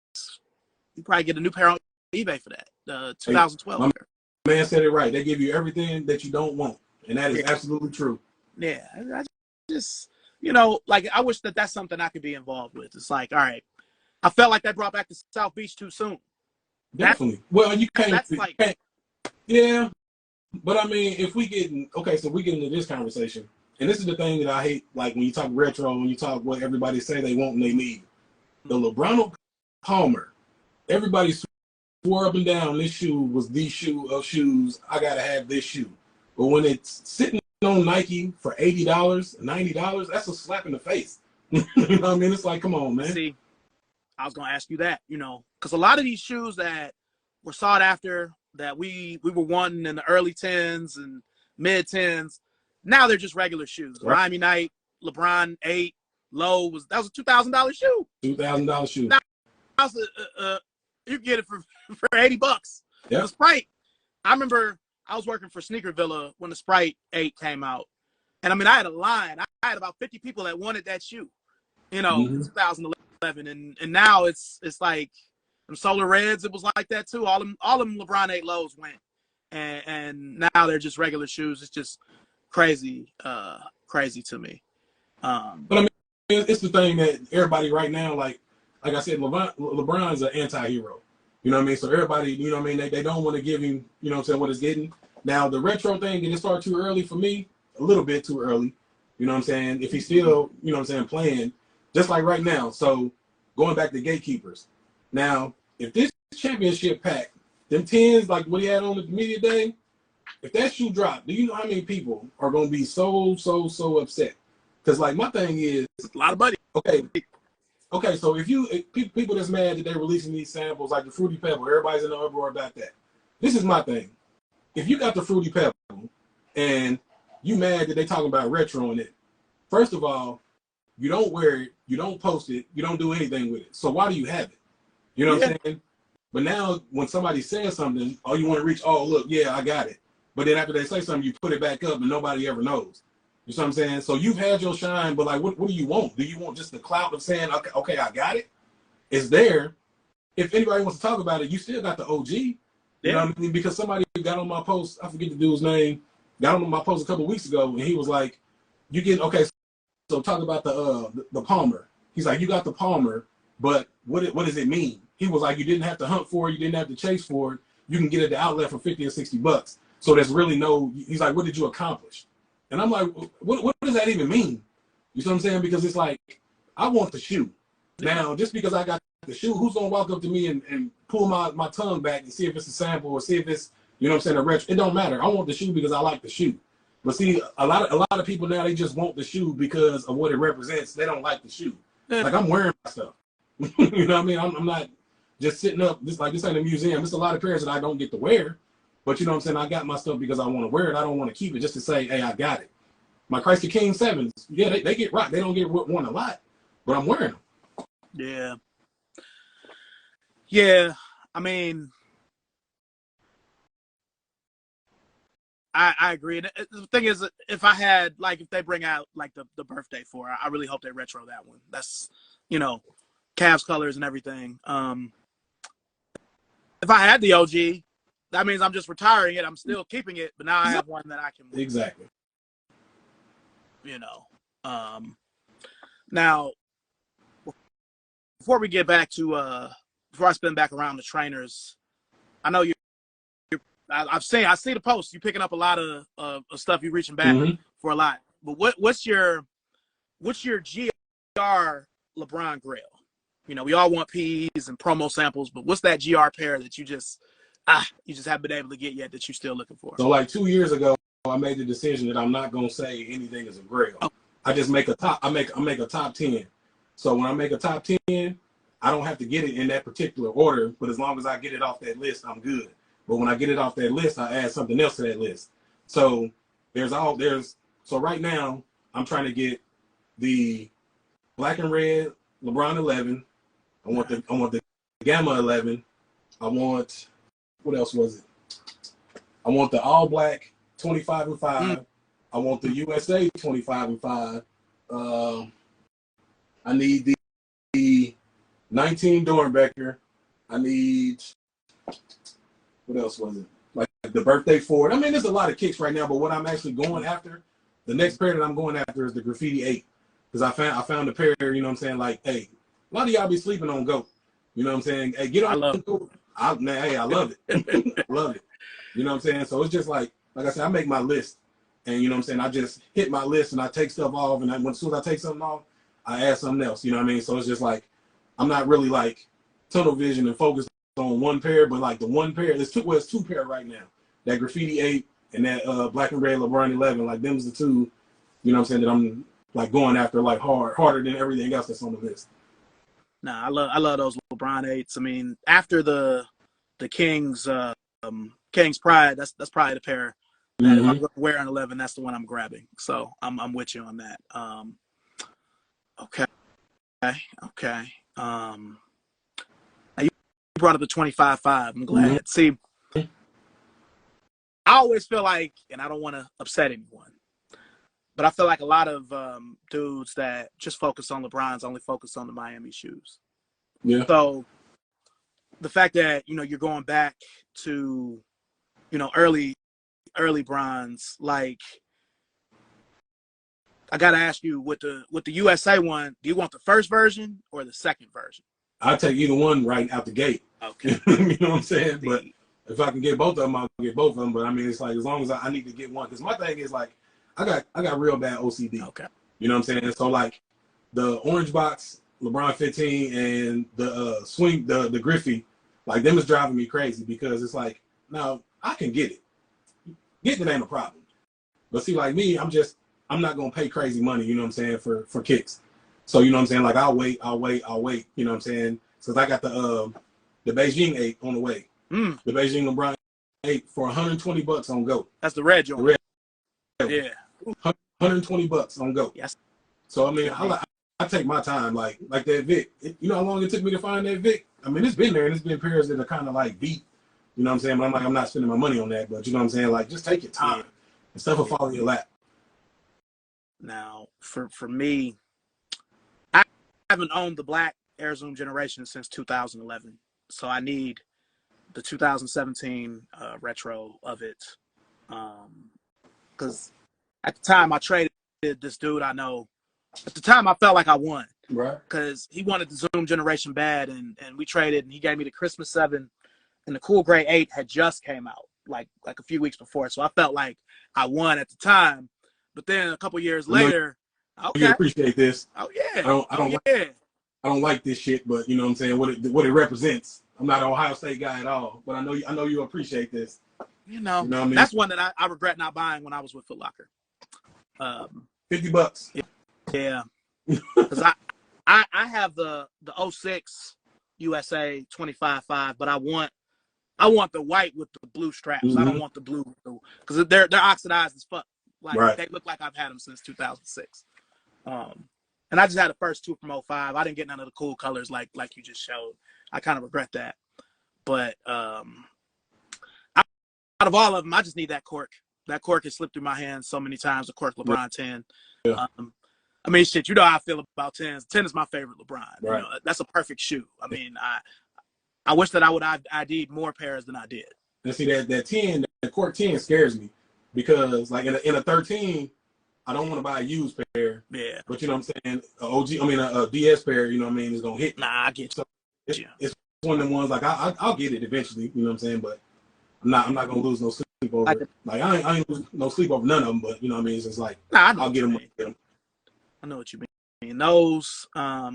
you probably get a new pair on eBay for that. 2012. Hey, my man said it right. They give you everything that you don't want, and that is absolutely true. Yeah, I just, you know, like I wish that that's something I could be involved with. It's like, all right, I felt like they brought back the South Beach too soon. Definitely. Well, you can't. That's like, Yeah, but I mean, if we get okay, so we get into this conversation, and this is the thing that I hate. Like when you talk retro, when you talk what everybody say they want and they need, the LeBron Palmer, everybody swore up and down this shoe was the shoe of shoes. I gotta have this shoe, but when it's sitting on Nike for $80, $90, that's a slap in the face. You know what I mean? It's like, come on, man. See, I was gonna ask you that, you know, because a lot of these shoes that were sought after, that we were wanting in the early 10s and mid 10s, now they're just regular shoes. Right. Miami Night, LeBron 8, Low that was a $2,000 shoe. $2,000 shoe. Now, you get it for $80. Yep. The Sprite. I remember I was working for Sneaker Villa when the Sprite 8 came out, and I mean I had a line. I had about 50 people that wanted that shoe, you know, 2011, and now it's like them Solar Reds. It was like that too. All them LeBron 8 Lows went, and now they're just regular shoes. It's just crazy to me. But I mean, it's the thing that everybody right now, like I said, LeBron's an anti-hero. You know what I mean? So everybody, you know what I mean, they don't want to give him, you know what I'm saying, what it's getting. Now, the retro thing, did it start too early for me? A little bit too early. You know what I'm saying? If he's still, you know what I'm saying, playing, just like right now. So going back to gatekeepers. Now, if this championship pack, them 10s, like what he had on the media day, if that shoe dropped, do you know how many people are going to be so upset? Because, like, my thing is, a lot of money. Okay, so if people that's mad that they're releasing these samples, like the Fruity Pebble, everybody's in the uproar about that. This is my thing. If you got the Fruity Pebble and you mad that they talking about retro in it, first of all, you don't wear it, you don't post it, you don't do anything with it. So why do you have it? You know what I'm saying? But now when somebody says something, oh, you want to reach, oh, look, yeah, I got it. But then after they say something, you put it back up and nobody ever knows. You know what I'm saying? So you've had your shine, but like, what do you want? Do you want just the clout of saying, okay, I got it? It's there. If anybody wants to talk about it, you still got the OG. You know what I mean? Because somebody got on my post, I forget the dude's name, got on my post a couple of weeks ago, and he was like, you get, okay, so talk about the Palmer. He's like, you got the Palmer, but what does it mean? He was like, you didn't have to hunt for it, you didn't have to chase for it. You can get it at the outlet for $50 or $60. So there's really no, he's like, what did you accomplish? And I'm like, what does that even mean? You see what I'm saying? Because it's like, I want the shoe. Now, just because I got the shoe, who's going to walk up to me and pull my tongue back and see if it's a sample or see if it's, you know what I'm saying, a retro? It don't matter. I want the shoe because I like the shoe. But see, a lot of people now, they just want the shoe because of what it represents. They don't like the shoe. Like, I'm wearing my stuff. You know what I mean? I'm not just sitting up, this ain't a museum. There's a lot of pairs that I don't get to wear. But you know what I'm saying? I got my stuff because I want to wear it. I don't want to keep it just to say, hey, I got it. My Christ the King 7s, yeah, they get rocked. They don't get worn a lot, but I'm wearing them. Yeah. Yeah. I mean, I agree. The thing is, if I had, like, if they bring out, like, the birthday for it, I really hope they retro that one. That's, you know, Cavs colors and everything. If I had the OG, that means I'm just retiring it. I'm still keeping it, but now I have one that I can. Exactly. You know. Now, before we get back to before I spin back around the trainers, I know I see the post. You picking up a lot of stuff. You reaching back for a lot. But what's your GR LeBron Grail? You know, we all want P's and promo samples, but what's that GR pair that you just haven't been able to get yet that you're still looking for? So like 2 years ago, I made the decision that I'm not gonna say anything is a grail. I just make a top. I make a top 10. So when I make a top 10, I don't have to get it in that particular order, but as long as I get it off that list, I'm good. But when I get it off that list, I add something else to that list. So so right now I'm trying to get the black and red LeBron 11. I want the Gamma 11. I want, what else was it? I want the all black 25 and 5. I want the USA 25 and 5. I need the 19 Dornbecker. I need, what else was it? Like the birthday Ford. I mean, there's a lot of kicks right now, but what I'm actually going after, the next pair that I'm going after is the Graffiti 8. Because I found a pair, you know what I'm saying? Like, hey, a lot of y'all be sleeping on GOAT. You know what I'm saying? Hey, get on GOAT. Hey, I love it. Love it. You know what I'm saying? So it's just like I said, I make my list. And you know what I'm saying? I just hit my list and I take stuff off. And as soon as I take something off, I add something else. You know what I mean? So it's just like, I'm not really like tunnel vision and focused on one pair, but like the one pair, it's two pair right now. That Graffiti 8 and that black and red LeBron 11. Like them's the two, you know what I'm saying, that I'm like going after like harder than everything else that's on the list. Nah, I love those LeBron 8s. I mean, after the Kings King's Pride, that's probably the pair that if I'm going to wear an 11, that's the one I'm grabbing. So I'm with you on that. Okay. Now you brought up the 25-5. I'm glad. See, I always feel like, and I don't want to upset anyone, but I feel like a lot of dudes that just focus on LeBron's only focus on the Miami shoes. Yeah. So the fact that, you know, you're going back to, you know, early bronze, like, I got to ask you, with the USA one, do you want the first version or the second version? I'll take either one right out the gate. Okay. You know what I'm saying? But if I can get both of them, I'll get both of them. But I mean, it's like, as long as I need to get one, because my thing is like, I got real bad OCD. Okay. You know what I'm saying? So like the orange box, LeBron 15, and the swing, the Griffey, like them is driving me crazy, because it's like, now I can get it. Getting it ain't a problem. But see, like me, I'm not gonna pay crazy money, you know what I'm saying, for kicks. So you know what I'm saying? Like I'll wait, you know what I'm saying? Since I got the Beijing 8 on the way. The Beijing LeBron 8 for $120 on GOAT. That's the red joint. The red. Yeah. $120 on GOAT. Yes. So I mean, I take my time, like that Vic. You know how long it took me to find that Vic? I mean, it's been there, and it's been pairs that are kind of like beat. You know what I'm saying? But I'm like, I'm not spending my money on that. But you know what I'm saying? Like, just take your time. And stuff will fall in your lap. Now, for me, I haven't owned the black Air Zoom generation since 2011. So I need the 2017 retro of it. Because at the time I traded this dude I know. At the time I felt like I won. Right. Because he wanted the Zoom generation bad, and we traded, and he gave me the Christmas 7, and the Cool Gray 8 had just came out like a few weeks before. So I felt like I won at the time. But then a couple years later, you appreciate this. Oh yeah. I don't like this shit, but you know what I'm saying, what it represents. I'm not an Ohio State guy at all, but I know you appreciate this. You know what I mean? That's one that I regret not buying when I was with Foot Locker. $50. Yeah. Because I have the 06 USA 25-5, but I want the white with the blue straps. I don't want the blue, because they're oxidized as fuck. Like They look like I've had them since 2006. And I just had the first two from 05. I didn't get none of the cool colors like you just showed. I kind of regret that. But out of all of them, I just need that cork. That cork has slipped through my hands so many times. The cork LeBron 10. Yeah. I mean, shit, you know how I feel about 10s. 10 is my favorite LeBron. Right. You know, that's a perfect shoe. I mean, I wish that I would ID'd more pairs than I did. And see that 10, that cork 10 scares me, because like in a 13, I don't want to buy a used pair. Yeah. But you know what I'm saying? A DS pair, you know what I mean, is gonna hit. Nah, I get you. So it's one of the ones, like I'll get it eventually, you know what I'm saying? But I'm not gonna lose no sleep over it. Like I ain't lose no sleep over none of them, but you know what I mean? It's just like, I'll get them. I know what you mean. Those, I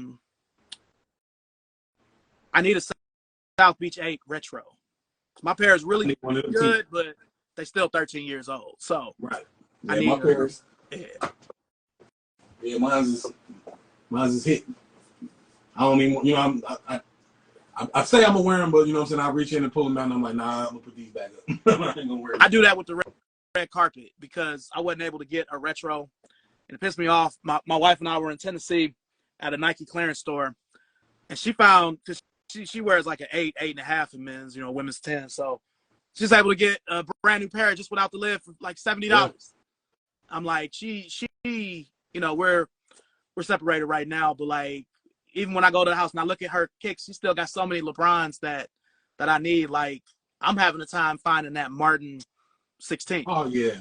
need a South Beach 8 retro. My pair is really good, but they still 13 years old. So right. Yeah, I need my pairs. Yeah, mine's is hit. I don't even, you know, I say I'm gonna wear them, but you know what I'm saying, I reach in and pull them out, and I'm like, nah, I'm gonna put these back up. I ain't gonna wear them. I do that with the red carpet because I wasn't able to get a retro, and it pissed me off. My wife and I were in Tennessee at a Nike clearance store, and she found, because she wears like an 8.5 in men's, you know, women's 10. So she's able to get a brand new pair just without the lid for like $70. Yeah. I'm like, she, you know, we're separated right now, but like, even when I go to the house and I look at her kicks, she still got so many LeBrons that I need. Like, I'm having a time finding that Martin 16. Oh yeah,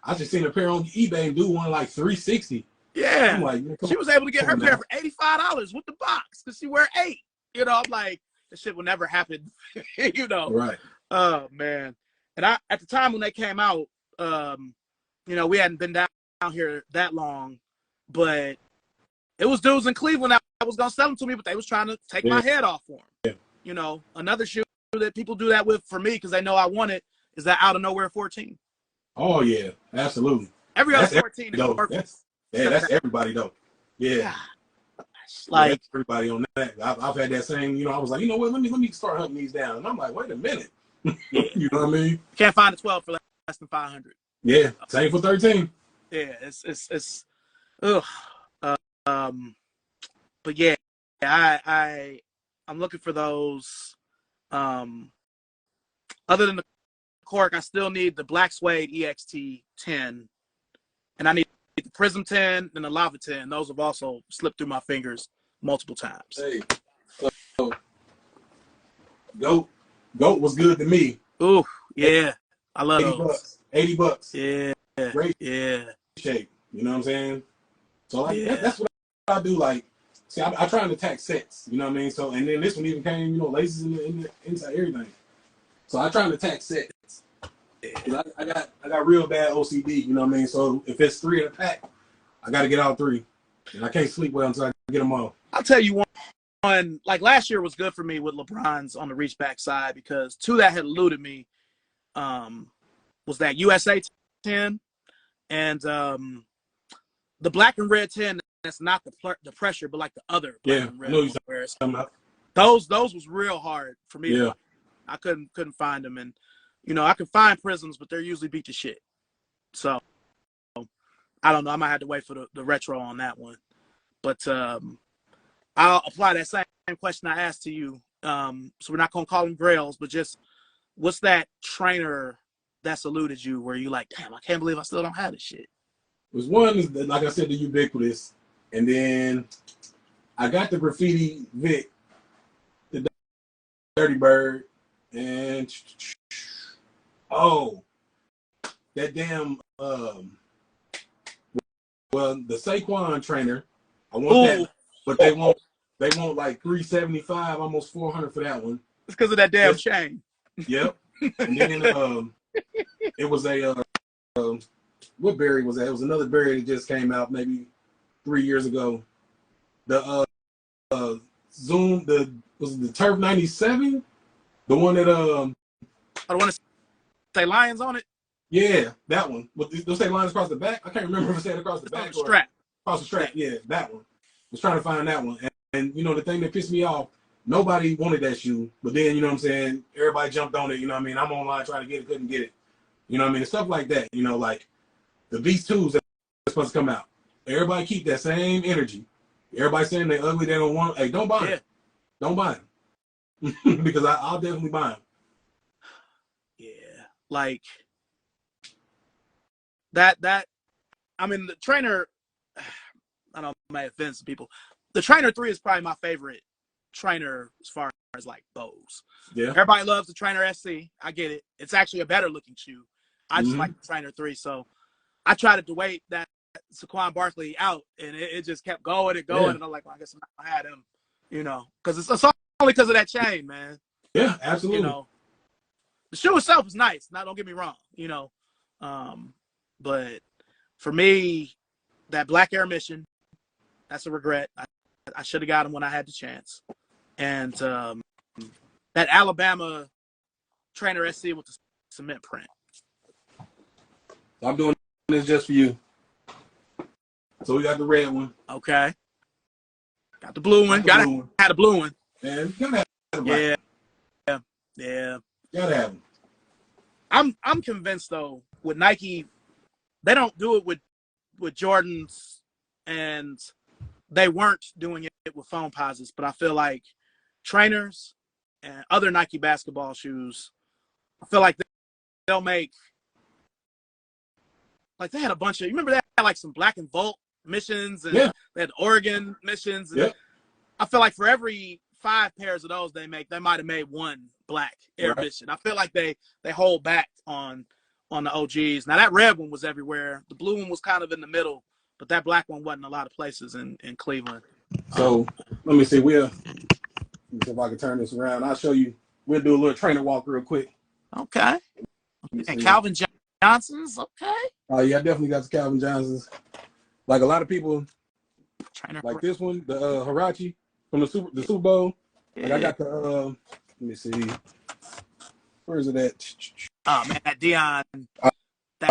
I just seen a pair on eBay and do one like 360. Yeah, I'm like, she was able to get her pair for $85 with the box because she wear 8. You know, I'm like, this shit will never happen. You know, right? Oh man, and I at the time when they came out, you know, we hadn't been down here that long, but it was dudes in Cleveland that was gonna sell them to me, but they was trying to take my head off for them. Yeah. You know, another shoe that people do that with for me because they know I want it is that Out of Nowhere 14. Oh yeah, absolutely. Every other 14 is perfect. That's everybody though. Yeah. Like, yeah, everybody on that. I've had that same, you know, I was like, you know what, let me start hunting these down. And I'm like, wait a minute. You know what I mean? Can't find a 12 for less than 500. Yeah, same for 13. Yeah, it's ugh. But yeah, I'm looking for those. Other than the cork, I still need the black suede EXT 10, and I need the Prism 10 and the Lava 10. Those have also slipped through my fingers multiple times. Hey, so Goat was good to me. Ooh, yeah, I love $80. $80. Yeah, great shape. You know what I'm saying? So like that's what I do. Like, see, I try and attack sets. You know what I mean? So and then this one even came, you know, laces in the inside everything. So I try and attack sets. Yeah. I got real bad OCD. You know what I mean? So if it's 3 in a pack, I got to get all 3, and I can't sleep well until I get them all. I'll tell you one. Like last year was good for me with LeBron's on the reach back side because 2 that had eluded me was that USA 10 and the black and red 10. That's not the pressure, but like the other black and red. I know you're talking about. Those was real hard for me. Yeah. I couldn't find them, and you know I can find Prisms, but they're usually beat to shit. So I don't know. I might have to wait for the retro on that one. But I'll apply that same question I asked to you. So we're not gonna call them grails, but just what's that trainer that's eluded you where you like, damn, I can't believe I still don't have this shit. There's one, like I said, the ubiquitous, and then I got the graffiti Vic, the Dirty Bird, and that damn well, the Saquon trainer. I want that, but they want like $375, almost $400 for that one. It's because of that damn chain. Yep. And then it was a what berry was that? It was another berry that just came out maybe 3 years ago. The Zoom, was it the Turf 97? The one that I don't want to say Lions on it. Yeah, that one. But those say Lions across the back. I can't remember if it said across the back or strap. Across the strap. Yeah, that one. I was trying to find that one. And you know the thing that pissed me off, nobody wanted that shoe. But then, you know what I'm saying, everybody jumped on it, you know what I mean? I'm online trying to get it, couldn't get it. You know what I mean? And stuff like that. You know, like the Beast 2s that are supposed to come out. Everybody keep that same energy. Everybody saying they ugly, they don't want. Hey, don't buy them. Don't buy them. Because I'll definitely buy them. Yeah. Like that I mean the trainer, I don't know, it may offend some people. The Trainer 3 is probably my favorite trainer as far as like those. Yeah. Everybody loves the Trainer SC. I get it. It's actually a better looking shoe. I just like the Trainer 3. So I tried to wait that Saquon Barkley out, and it just kept going and going. And I'm like, well, I guess I'm not gonna have him, you know, because it's only because of that chain, man. Yeah, absolutely. You know, the shoe itself is nice. Now, don't get me wrong, you know, but for me, that Black Air Mission, that's a regret. I should have got him when I had the chance. And that Alabama Trainer SC with the cement print. I'm doing this just for you. So we got the red one. Okay. Got the blue one. Got the blue one. Had a blue one. Man, you gotta have the black Yeah. one. Yeah. You gotta have them. I'm convinced though with Nike, they don't do it with Jordans, and they weren't doing it with foam posits. But I feel like trainers and other Nike basketball shoes, I feel like they'll make, like they had a bunch of, you remember they had like some Black and Volt missions, and they had Oregon missions. And I feel like for every 5 pairs of those they make, they might have made one black Air mission. I feel like they hold back on the OGs. Now that red one was everywhere. The blue one was kind of in the middle, but that black one wasn't a lot of places in Cleveland. So let me see. Let me see if I can turn this around. I'll show you. We'll do a little trainer walk real quick. Okay. And Calvin Johnson's, okay. Oh yeah, I definitely got the Calvin Johnsons. Like a lot of people, like this one, the Hirachi from the Super Bowl. Like I got the let me see. Where is it at? Oh man, that Dion.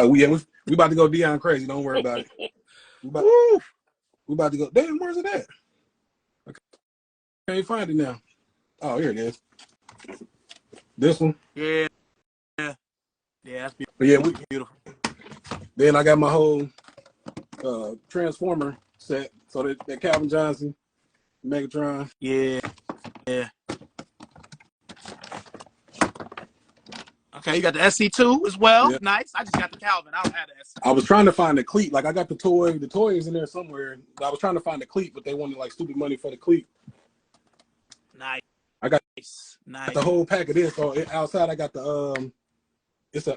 We about to go Dion crazy. Don't worry about it. We about to go. Damn, where's it at? I can't find it now. Oh, here it is. This one. Yeah, that's beautiful. But yeah, beautiful. Then I got my whole Transformer set. So that Calvin Johnson, Megatron. Yeah. Okay, you got the SC2 as well. Yep. Nice. I just got the Calvin. I don't have the SC. I was trying to find the cleat. Like I got the toy. The toy is in there somewhere. I was trying to find the cleat, but they wanted like stupid money for the cleat. Nice. I got the whole pack of this. So outside I got the it's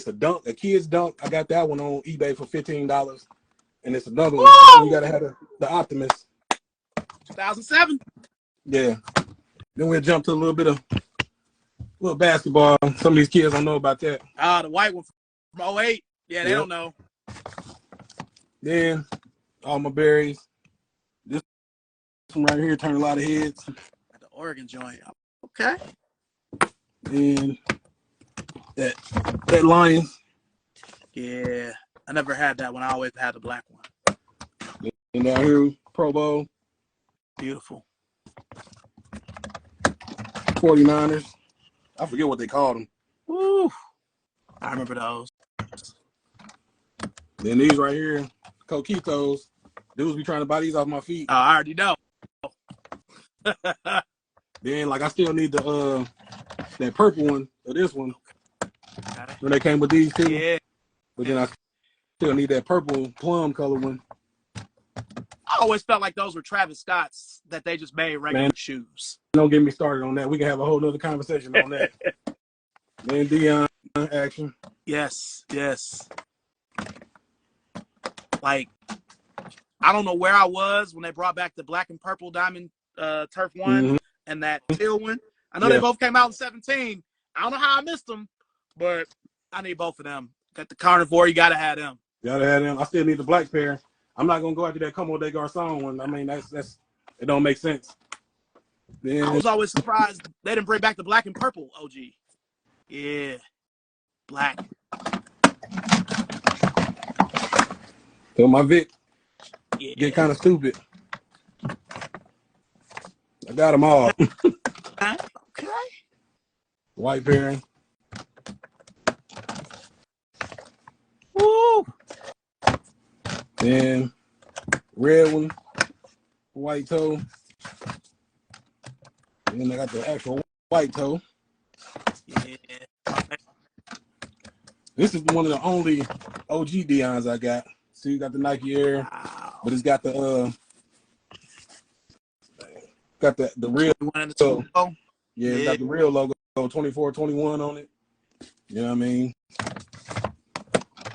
a dunk, a kid's dunk. I got that one on eBay for $15, and it's another one. You gotta have the Optimus. 2007. Yeah. Then we'll jump to a little basketball. Some of these kids don't know about that. The white one from 08. Yeah, they don't know. Then all my berries. This one right here turned a lot of heads. Got the Oregon joint. Okay. And that Lions. Yeah. I never had that one. I always had the black one. And down here, Pro Bowl. Beautiful. 49ers. I forget what they called them. Woo. I remember those. Then these right here, Coquitos. Dudes be trying to buy these off my feet. I already know. Then, like, I still need the that purple one or this one. Okay. When they came with these two. Yeah. But then I still need that purple plum color one. I always felt like those were Travis Scott's that they just made regular shoes. Don't get me started on that. We can have a whole nother conversation on that. Then Dion action. Yes. Like, I don't know where I was when they brought back the black and purple diamond turf one and that teal one. I know they both came out in 17. I don't know how I missed them, but I need both of them. Got the carnivore, you gotta have them. Gotta have them. I still need the black pair. I'm not gonna go after that Como de Garçon one. I mean, that's it don't make sense. Then, I was always surprised they didn't bring back the black and purple OG. Yeah, black. So my Vic get kind of stupid. I got them all. Okay. White pair. Woo. Then red one, white toe. And then I got the actual white toe. Yeah. This is one of the only OG Deons I got. So you got the Nike Air, but it's got the real logo. Yeah, it's got the real logo, 24-21 on it. You know what I mean?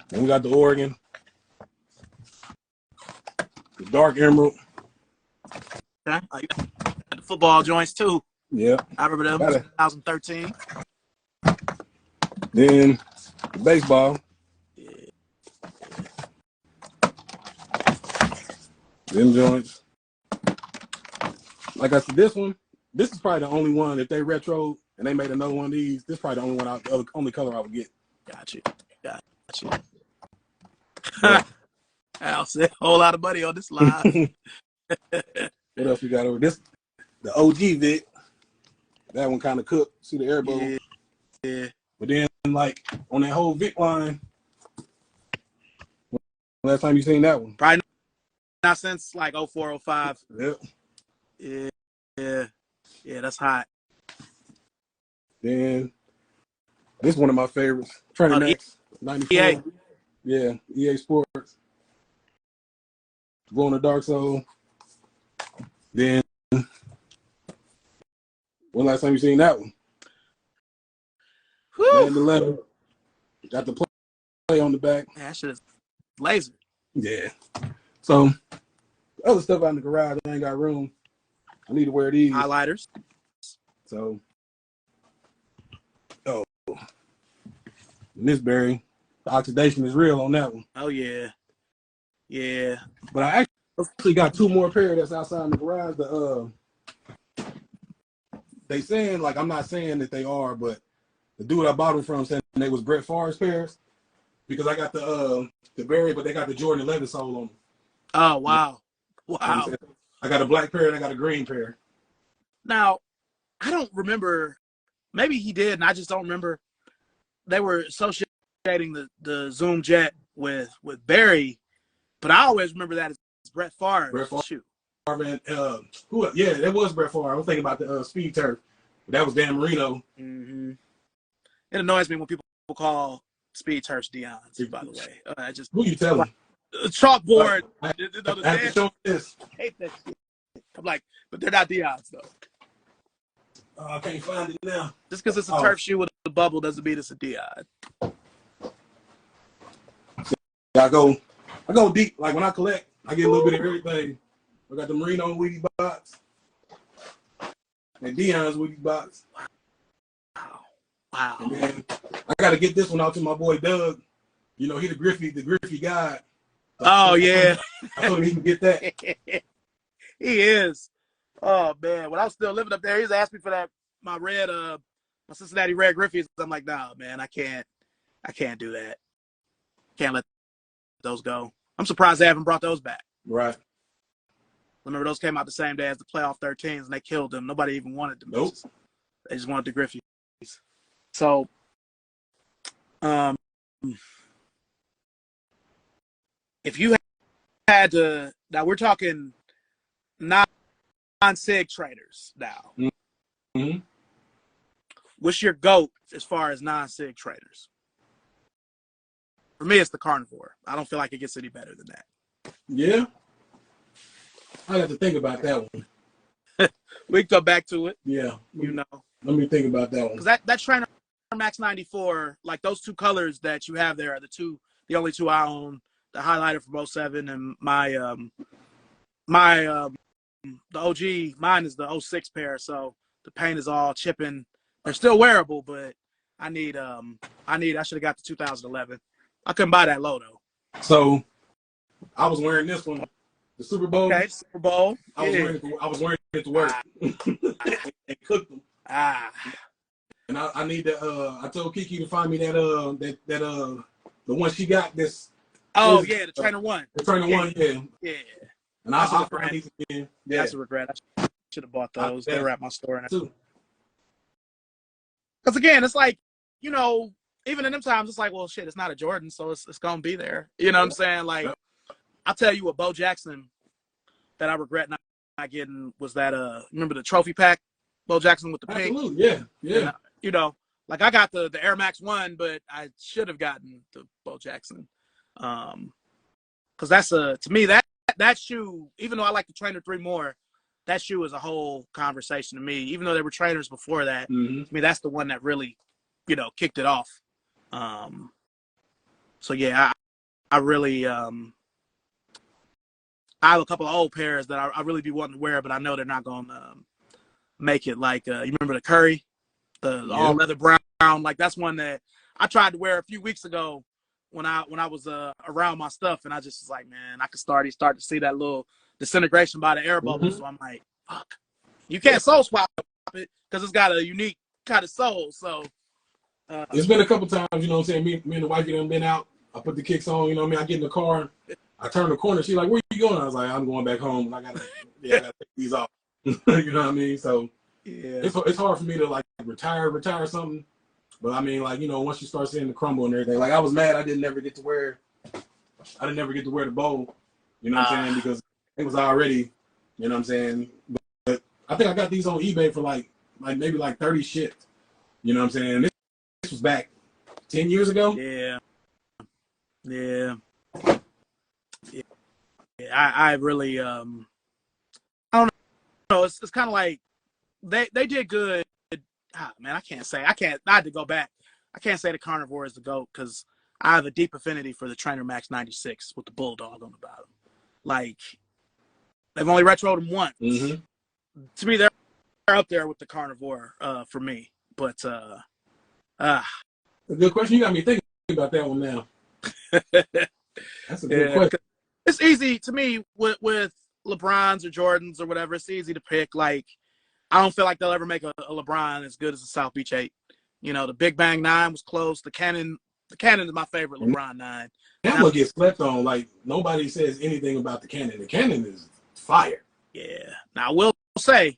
Then we got the Oregon. The dark emerald. Okay. Oh, you got the football joints too. Yeah. I remember them. 2013. Then the baseball. Yeah. Them joints. Like I said, this is probably the only one. If they retro and they made another one of these, this is probably the only one, the only color I would get. Got you. I'll say a whole lot of money on this live. What else we got over this? The OG Vic. That one kind of cooked. See the air bubble. Yeah. But then, like, on that whole Vic line, last time you seen that one? Probably not since like 04, 05. Yep. Yeah, that's hot. Then this one of my favorites, Trainer Max 94. EA. Yeah, EA Sports. Glow in the Dark Soul. Then when last time you seen that one? Madden 11. Got the play on the back. Man, that shit is laser. Yeah. So other stuff out in the garage, I ain't got room. I need to wear these. Highlighters. So, Miss Berry, the oxidation is real on that one. Oh yeah. But I actually got two more pair that's outside in the garage. They saying, like, I'm not saying that they are, but the dude I bought them from said they was Brett Favre's pairs because I got the Berry, but they got the Jordan 11 sole on them. Oh wow. I got a black pair and I got a green pair. Now, I don't remember. Maybe he did, and I just don't remember. They were associating the Zoom Jet with Barry, but I always remember that as Brett Favre. Brett Favre. Shoot. And, who? Yeah, that was Brett Favre. I was thinking about the Speed Turf. That was Dan Marino. Mm-hmm. It annoys me when people call Speed Turfs Deion's, by the way. I just Who you telling? Chalkboard. I have to show this. I hate that shit. I'm like, but they're not Deion's, though. I can't find it now. Just because it's a turf shoe with a bubble doesn't mean it's a Deion. I go deep. Like when I collect, I get a little bit of everything. I got the Marino Wheaties box and Deion's Wheaties box. Wow. And then I got to get this one out to my boy Doug. You know, he the Griffey guy. Oh yeah. I told him he can get that. He is. Oh man, when I was still living up there, he was asking me for my Cincinnati Red Griffies. I'm like, nah, man, I can't do that. Can't let those go. I'm surprised they haven't brought those back. Right. Remember, those came out the same day as the playoff 13s, and they killed them. Nobody even wanted them. Nope. They just wanted the Griffies. So, if you had to, now we're talking non-sig traders now. Mm-hmm. What's your GOAT as far as non-sig traders? For me, it's the Carnivore. I don't feel like it gets any better than that. Yeah. I have to think about that one. We can go back to it. Yeah. You know. Let me think about that one. Because that Trainer Max 94, like those two colors that you have there are the only two I own. The highlighter from 07 and the OG, mine is the 06 pair, so the paint is all chipping. They're still wearable, but I should have got the 2011. I couldn't buy that low though. So I was wearing this one, the Super Bowl. Okay, Super Bowl. I was wearing it to work and cooked them. And I need to. I told Kiki to find me that the one she got. This. Oh yeah, the Trainer One. The Trainer One, yeah. Yeah. And I'll find these again. Yeah. That's a regret. I should have bought those. They were at my store too. Because again, it's like, you know, even in them times, it's like, well, shit, it's not a Jordan, so it's gonna be there. You know what I'm saying? Like, I'll tell you what, Bo Jackson that I regret not getting was that remember the trophy pack, Bo Jackson with the pink. Absolutely, yeah. And, you know, like I got the Air Max 1, but I should have gotten the Bo Jackson. Because that's to me that shoe, even though I like the Trainer 3 more, that shoe is a whole conversation to me. Even though there were trainers before that, to me that's the one that really, you know, kicked it off. So yeah, I really I have a couple of old pairs that I really be wanting to wear, but I know they're not gonna make it. Like you remember the Curry, the all leather brown? Like that's one that I tried to wear a few weeks ago when I was around my stuff, and I just was like, man, I could start to see that little disintegration by the air bubble. So I'm like, fuck, you can't sole swap it because it's got a unique kind of sole. So it's been a couple times, you know what I'm saying? Me and the wife, you know, been out. I put the kicks on, you know what I mean? I get in the car. I turned the corner. She's like, "Where you going?" I was like, "I'm going back home. I gotta take these off." You know what I mean? So Yeah. it's hard for me to like retire something. But I mean, like, you know, once you start seeing the crumble and everything, like I was mad I didn't never get to wear the bowl. You know what I'm saying? Because it was already, you know what I'm saying. But I think I got these on eBay for like maybe like 30 shipped. You know what I'm saying? This was back 10 years ago. Yeah. Yeah. Yeah. I really I don't know. It's kind of like they did good. Man, I had to go back. I can't say the Carnivore is the GOAT because I have a deep affinity for the Trainer Max 96 with the Bulldog on the bottom. Like, they've only retroed them once. Mm-hmm. To me, they're up there with the Carnivore for me. But a good question. You got me thinking about that one now. That's a good question. It's easy to me with LeBrons or Jordans or whatever. It's easy to pick. Like, I don't feel like they'll ever make a LeBron as good as the South Beach 8. You know, the Big Bang 9 was close. The Cannon is my favorite LeBron 9. That one gets slept on. Like, nobody says anything about the Cannon. The Cannon is fire. Yeah. Now, I will say,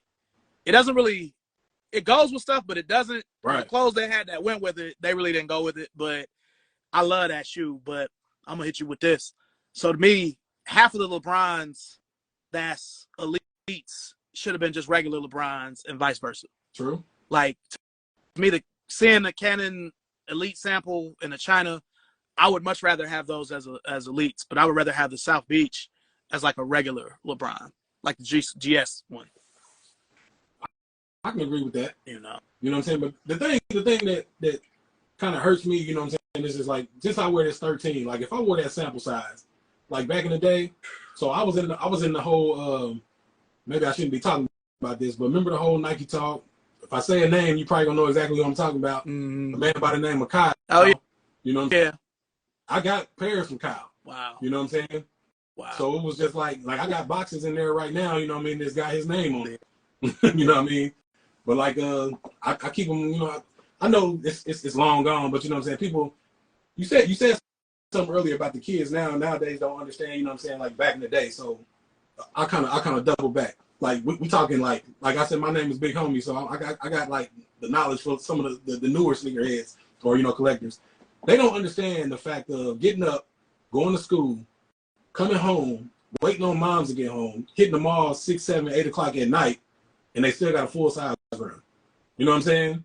it doesn't really – it goes with stuff, but it doesn't. Right. The clothes they had that went with it, they really didn't go with it. But I love that shoe. But I'm going to hit you with this. So, to me, half of the LeBrons that's elites should have been just regular LeBrons and vice versa. True. Like, to me, seeing the Canon Elite sample in the China, I would much rather have those as elites, but I would rather have the South Beach as like a regular LeBron, like the GS one. I can agree with that. You know what I'm saying? But the thing that kind of hurts me, you know what I'm saying, is just like, since I wear this 13, like if I wore that sample size, like back in the day, so I was in the whole, maybe I shouldn't be talking about this, but remember the whole Nike talk? If I say a name, you probably gonna know exactly what I'm talking about. Mm. A man by the name of Kyle. Oh yeah. You know what I'm saying? I got pairs from Kyle. Wow. You know what I'm saying? Wow. So it was just like I got boxes in there right now, you know what I mean? That's got his name on it. You know what I mean? But like I keep them, you know, I know it's long gone, but you know what I'm saying? People, you said something earlier about the kids nowadays don't understand, you know what I'm saying, like back in the day. So I kind of double back. Like we talking like I said, my name is Big Homie, so I got like the knowledge for some of the newer sneakerheads or, you know, collectors. They don't understand the fact of getting up, going to school, coming home, waiting on moms to get home, hitting the mall 6, 7, 8 o'clock at night, and they still got a full size run. You know what I'm saying?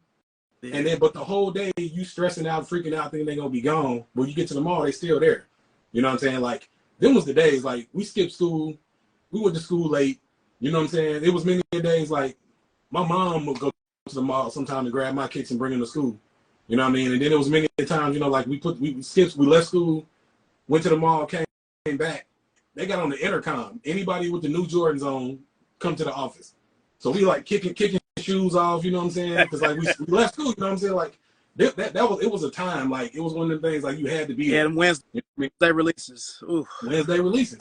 Yeah. And then, but the whole day you stressing out, freaking out, thinking they're gonna be gone. When you get to the mall, they still there. You know what I'm saying? Like, them was the days. Like, we skipped school, we went to school late. You know what I'm saying? It was many days like my mom would go to the mall sometime and grab my kicks and bring them to school. You know what I mean? And then it was many times, you know, like we left school, went to the mall, came back. They got on the intercom. Anybody with the new Jordans on, come to the office. So we like kicking shoes off, you know what I'm saying? Because like we left school, you know what I'm saying? Like it was a time, like it was one of the things like you had to be. Yeah, and Wednesday releases. Ooh. Wednesday releases.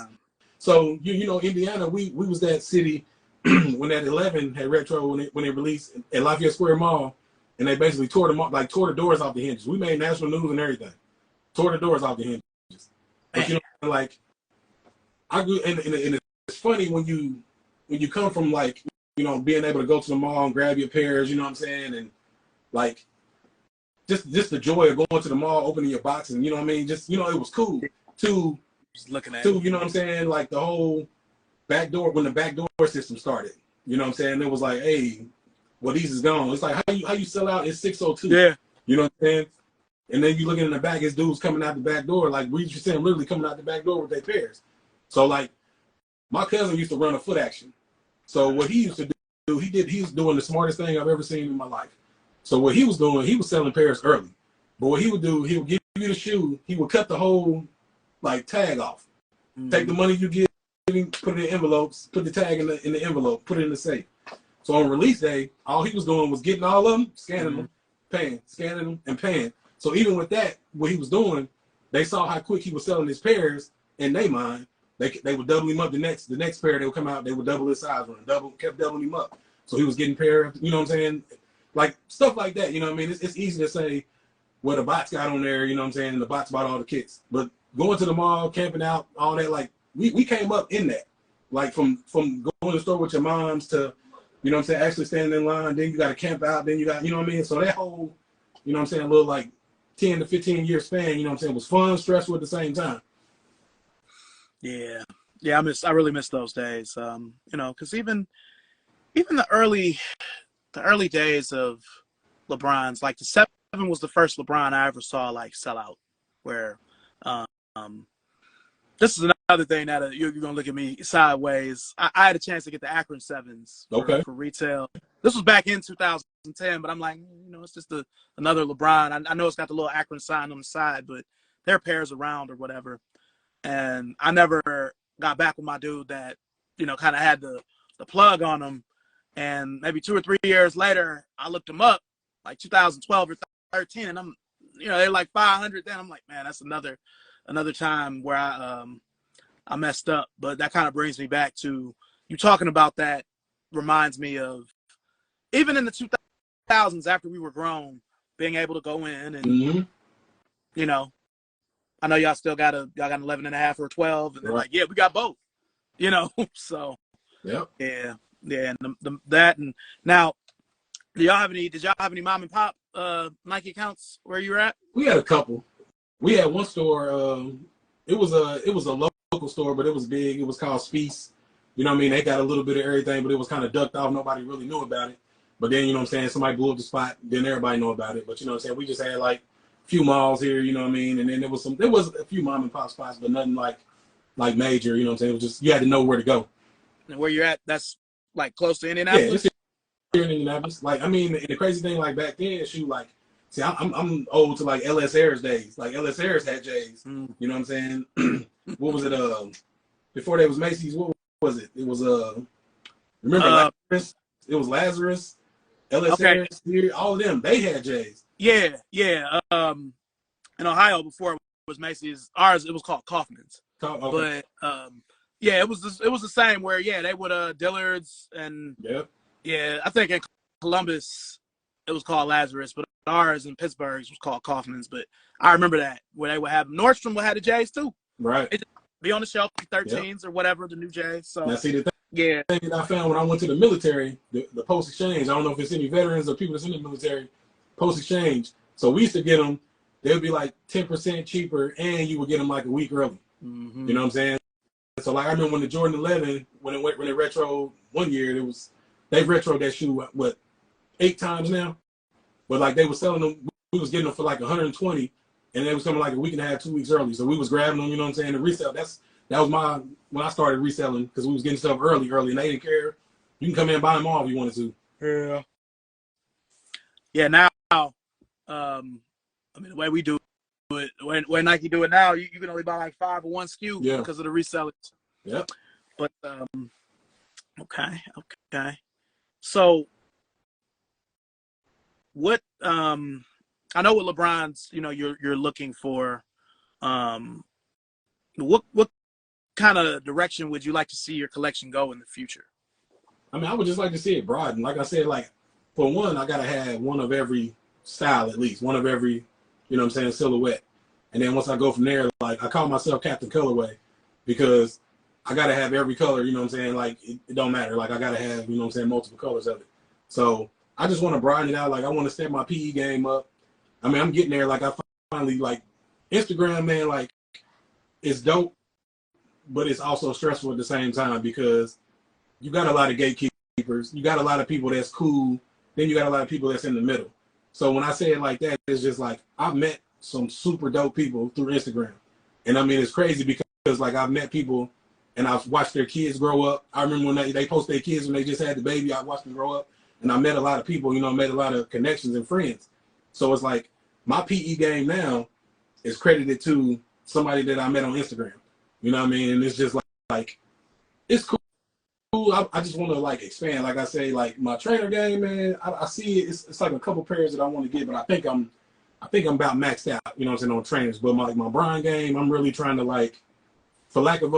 So you know, Indiana, we was that city when that 11 had retro when it released at Lafayette Square Mall, and they basically tore the doors off the hinges. We made national news and everything. Tore the doors off the hinges. But you know, like I grew, and it's funny when you come from like, you know, being able to go to the mall and grab your pairs, you know what I'm saying, and like just the joy of going to the mall, opening your box, and you know what I mean, just, you know, it was cool. Just looking at it. You know what I'm saying, like the whole backdoor, when the backdoor system started, you know what I'm saying, it was like, hey, well, these is gone. It's like how you sell out in 602. Yeah. You know what I'm saying? And then you looking in the back, it's dudes coming out the back door, like we used to see them literally coming out the back door with their pairs. So like my cousin used to run a foot action. So what he used to do, he was doing the smartest thing I've ever seen in my life. So what he was doing, he was selling pairs early. But what he would do, he would give you the shoe, he would cut the whole like tag off. Mm-hmm. Take the money you give, put it in envelopes, put the tag in the envelope, put it in the safe. So on release day, all he was doing was getting all of them, scanning them, paying, scanning them, and paying. So even with that, what he was doing, they saw how quick he was selling his pairs in their mind. They would double him up. The next pair they would come out, they would double his size run, kept doubling him up. So he was getting pair, you know what I'm saying? Like stuff like that, you know what I mean? It's easy to say, well, the bots got on there, you know what I'm saying, and the bots bought all the kits. But going to the mall, camping out, all that. Like we came up in that. Like from going to the store with your moms to, you know what I'm saying, actually standing in line. Then you got to camp out. Then you got, you know what I mean. So that whole, you know what I'm saying, little like 10 to 15 year span, you know what I'm saying, was fun, stressful at the same time. Yeah. Yeah, I really miss those days. You know, because even the early days of LeBron's, like the 7 was the first LeBron I ever saw like sell out. Where this is another thing that you're gonna look at me sideways. I had a chance to get the Akron 7s for retail. This was back in 2010, but I'm like, you know, it's just another LeBron. I know it's got the little Akron sign on the side, but their pairs around or whatever. And I never got back with my dude that, you know, kind of had the plug on them. And maybe 2 or 3 years later, I looked them up, like 2012 or 13, and you know, they're like 500. Then I'm like, man, that's another time where I messed up. But that kind of brings me back to you talking about that. Reminds me of even in the 2000s after we were grown, being able to go in and you know, I know y'all still got an 11 and a half or 12, and they're like, yeah, we got both, you know. So yeah, and that. And now, did y'all have any mom and pop Nike accounts where you were at? We had a couple. We had one store. It was a local store, but it was big. It was called Speece. You know what I mean? They got a little bit of everything, but it was kind of ducked off. Nobody really knew about it. But then, you know what I'm saying, somebody blew up the spot. Then everybody knew about it. But you know what I'm saying? We just had like a few malls here. You know what I mean? And then there was a few mom and pop spots, but nothing like major. You know what I'm saying? It was just you had to know where to go. And where you're at, that's like close to Indianapolis. Yeah, it's here in Indianapolis. Like, I mean, the crazy thing, like back then, like, see, I'm old to like LS Ayers days. Like LS Ayers had J's. You know what I'm saying? What was it? Before there was Macy's, what was it? It was remember Lazarus? It was Lazarus, LS Ayers, all of them. They had J's. Yeah. In Ohio, before it was Macy's, ours it was called Kaufman's. Okay. But yeah, it was the same where they would Dillard's and I think in Columbus it was called Lazarus, but ours in Pittsburgh was called Kaufman's. But I remember that where they would have Nordstrom would have the J's too. Right. It'd be on the shelf, 13s or whatever, the new J's. So now see the thing that I found when I went to the military, the post exchange. I don't know if it's any veterans or people that's in the military. Post exchange. So we used to get them. They would be like 10% cheaper, and you would get them like a week early. You know what I'm saying? So like I remember when the Jordan 11 when it retro one year, they've retroed that shoe what 8 times now, but like they were selling them, we was getting them for like 120, and they was coming like a week and a half, 2 weeks early. So we was grabbing them, you know what I'm saying? The resale, that was when I started reselling because we was getting stuff early, and they didn't care. You can come in and buy them all if you wanted to. Yeah. Now, I mean the way we do it, when Nike do it now, you can only buy like 5 or 1 SKU because of the resellers. Yep. But okay. So what I know what LeBron's, you know, you're looking for. What kind of direction would you like to see your collection go in the future? I mean, I would just like to see it broaden. Like I said, like for one, I gotta have one of every style at least, one of every, you know what I'm saying, silhouette. And then once I go from there, like I call myself Captain Colorway because I gotta have every color, you know what I'm saying? Like it don't matter. Like I gotta have, you know what I'm saying, multiple colors of it. So I just want to broaden it out. Like I want to step my PE game up. I mean, I'm getting there. Like I finally like Instagram, man, like it's dope, but it's also stressful at the same time because you got a lot of gatekeepers. You got a lot of people that's cool. Then you got a lot of people that's in the middle. So when I say it like that, it's just like I've met some super dope people through Instagram. And I mean, it's crazy because like I've met people and I've watched their kids grow up. I remember when they post their kids when they just had the baby, I watched them grow up. And I met a lot of people, you know, made a lot of connections and friends. So it's like my PE game now is credited to somebody that I met on Instagram. You know what I mean? And it's just like it's cool. I just want to like expand. Like I say, like my trainer game, man, I see it. It's like a couple pairs that I want to get, but I think I'm about maxed out, you know what I'm saying, on trainers. But my Brian game, I'm really trying to like, for lack of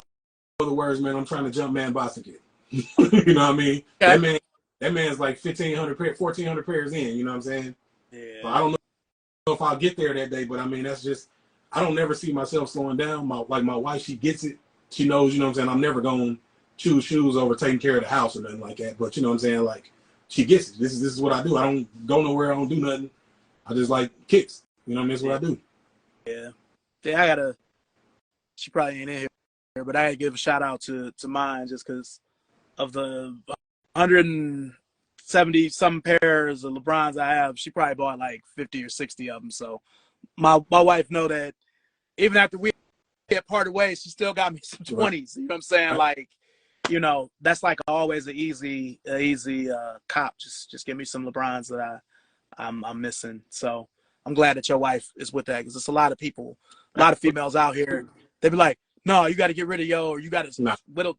other words, man, I'm trying to jump man bicycle. You know what I mean? Okay. That man's like 1,400 pairs in, you know what I'm saying? Yeah. So I don't know if I'll get there that day, but I mean, that's just, I don't never see myself slowing down. My wife, she gets it. She knows, you know what I'm saying. I'm never going to choose shoes over taking care of the house or nothing like that. But you know what I'm saying. Like she gets it. This is what I do. I don't go nowhere. I don't do nothing. I just like kicks. You know, that's what I do. Yeah. Yeah, I gotta. She probably ain't in here, but I gotta give a shout out to mine just because of the 170 some pairs of LeBrons I have. She probably bought like 50 or 60 of them. So my wife know that even after we get parted ways, she still got me some 20s. Right. You know what I'm saying? Right. Like, you know, that's like always an easy cop. Just give me some LeBrons that I'm missing. So I'm glad that your wife is with that because it's a lot of people, a lot of females out here. They be like, no, you got to get rid of yo, or you got to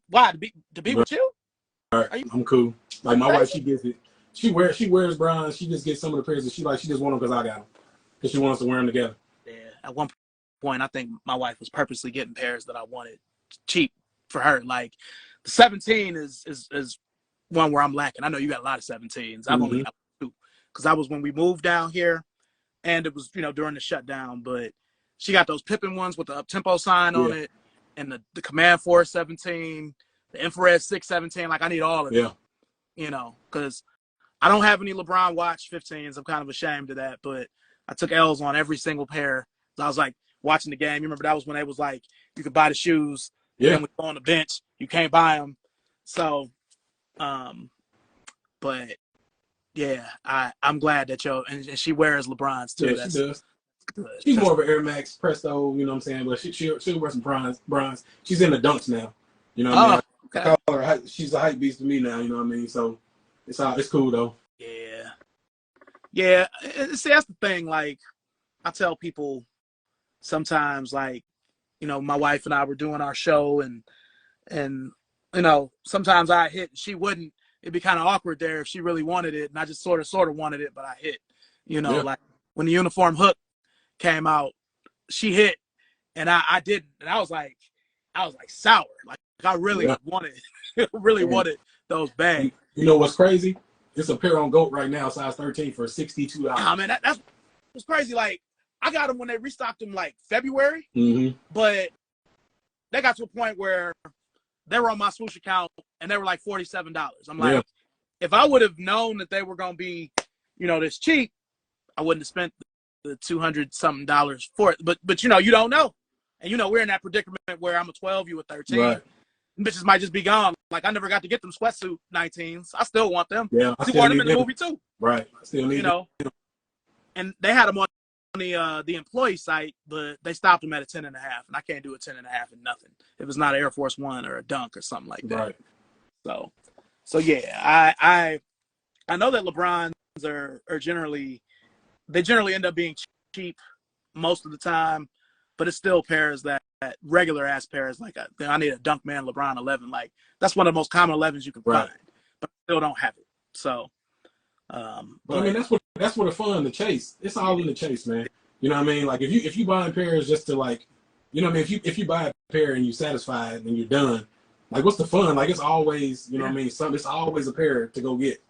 why to be with you? All right, I'm cool. Like my wife, she gets it. She wears bronze. She just gets some of the pairs that she like. She just want them because I got them. Because she wants to wear them together. Yeah. At one point, I think my wife was purposely getting pairs that I wanted cheap for her. Like the 17 is one where I'm lacking. I know you got a lot of 17s. I've only got 2 because I was when we moved down here, and it was during the shutdown. But she got those Pippin ones with the up-tempo sign on it, and the Command 4 17, the Infrared 6 17. Like I need all of them. Because I don't have any LeBron watch 15s. I'm kind of ashamed of that, but I took L's on every single pair. So I was like watching the game. You remember that was when they was like you could buy the shoes, and then we go on the bench, you can't buy them. So, but yeah, I'm glad that and she wears LeBrons too. Yeah, she does. She's more of an Air Max Presto, you know what I'm saying? But she'll wear some bronze. She's in the dunks now. You know what I mean? I call her she's a hype beast to me now, you know what I mean? So it's cool though. Yeah. Yeah. See, that's the thing. Like I tell people sometimes, like, my wife and I were doing our show and sometimes I hit, she wouldn't. It'd be kind of awkward there if she really wanted it. And I just sort of wanted it, but I hit, like when the uniform hook came out, she hit and I didn't. And I was like sour. Like I really wanted those bags. You know what's crazy? It's a pair on GOAT right now, size 13 for $62. Nah, man, that's what's crazy. Like I got them when they restocked them like February, but they got to a point where they were on my swoosh account and they were like $47. I'm like, if I would have known that they were going to be, this cheap, I wouldn't have spent the $200-something for it. But you don't know. And we're in that predicament where I'm a 12, you a 13. Right. Bitches might just be gone. Like I never got to get them sweatsuit 19s. I still want them. Yeah, I wore them in the movie too. Right. I still need them. And they had them on the employee site, but they stopped them at a 10.5, and I can't do a 10.5 and nothing if it's not an Air Force One or a Dunk or something like that. Right. So yeah, I know that LeBrons are generally end up being cheap most of the time, but it's still pairs that regular ass pairs like I need a Dunkman LeBron 11. Like that's one of the most common 11s you can find, but I still don't have it. So. But I mean that's what the fun, the chase. It's all in the chase, man. You know what I mean? Like if you buying pairs just to like, you know what I mean? If you buy a pair and you satisfied and you're done, like what's the fun? Like it's always, what I mean? It's always a pair to go get.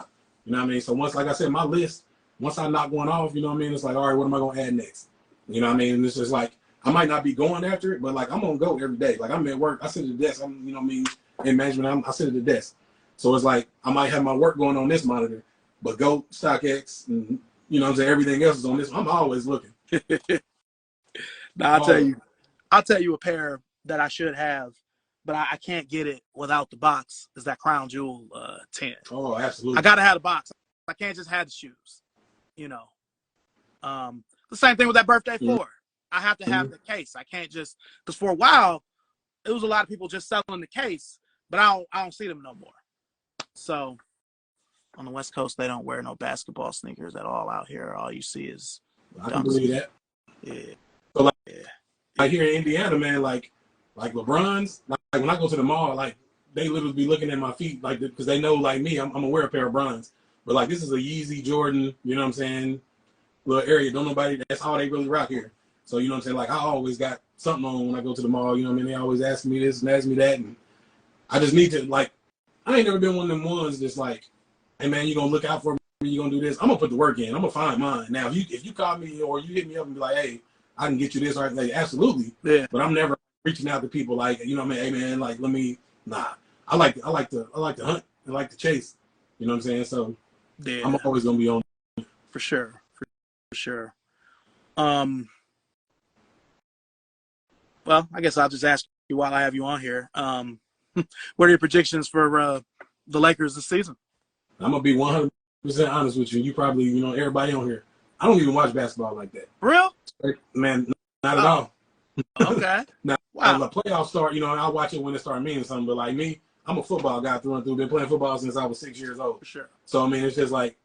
You know what I mean? So once, like I said, my list, once I knock one off, you know what I mean? It's like, all right, what am I gonna add next? You know what I mean? And it's just like I might not be going after it, but like I'm gonna go every day. Like I'm at work, I sit at the desk. I'm, you know what I mean? In management, I sit at the desk. So it's like I might have my work going on this monitor. But GOAT, StockX, and I'm saying everything else is on this. I'm always looking. Now I'll tell you a pair that I should have, but I can't get it without the box. Is that Crown Jewel 10? Oh, absolutely. I gotta have the box. I can't just have the shoes. The same thing with that Birthday 4. I have to have the case. I can't just because for a while it was a lot of people just selling the case, but I don't see them no more. So. On the West Coast, they don't wear no basketball sneakers at all out here. All you see is I can believe that. Yeah. So like here in Indiana, man, like LeBron's, like when I go to the mall, like they literally be looking at my feet, like because they know, like me, I'm gonna wear a pair of bronze. But like this is a Yeezy Jordan, you know what I'm saying? Little area, don't nobody. That's all they really rock here. So you know what I'm saying? Like I always got something on when I go to the mall. You know what I mean? They always ask me this and ask me that, and I just need to like. I ain't never been one of them ones that's like. Hey man, you gonna look out for me? You gonna do this? I'm gonna put the work in. I'm gonna find mine. Now, if you call me or you hit me up and be like, "Hey, I can get you this, right? Like, absolutely. Yeah. But I'm never reaching out to people like, you know what I mean? Hey man, like let me I like to hunt. I like to chase. You know what I'm saying? So Yeah. I'm always gonna be on. For sure. For sure. Well, I guess I'll just ask you while I have you on here. What are your predictions for the Lakers this season? I'm gonna be 100% honest with you. You probably, you know, everybody on here. I don't even watch basketball like that. Real? Man, not at all. Okay. Now, Wow. as the playoffs start, you know, I'll watch it when it starts meaning something. But like me, I'm a football guy through and through. Been playing football since I was 6 years old. For sure. So I mean, it's just like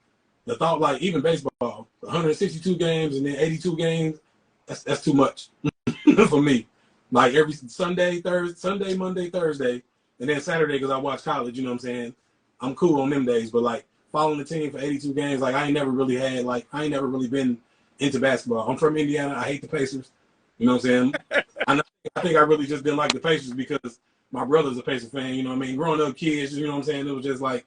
the thought, like even baseball, 162 games and then 82 games. That's too much for me. Like every Sunday, Monday, Thursday, and then Saturday because I watch college. You know what I'm saying? I'm cool on them days, but like following the team for 82 games, like I ain't never really been into basketball. I'm from Indiana. I hate the Pacers. You know what I'm saying? I think I really just didn't like the Pacers because my brother's a Pacer fan. You know what I mean? Growing up kids, you know what I'm saying? It was just like,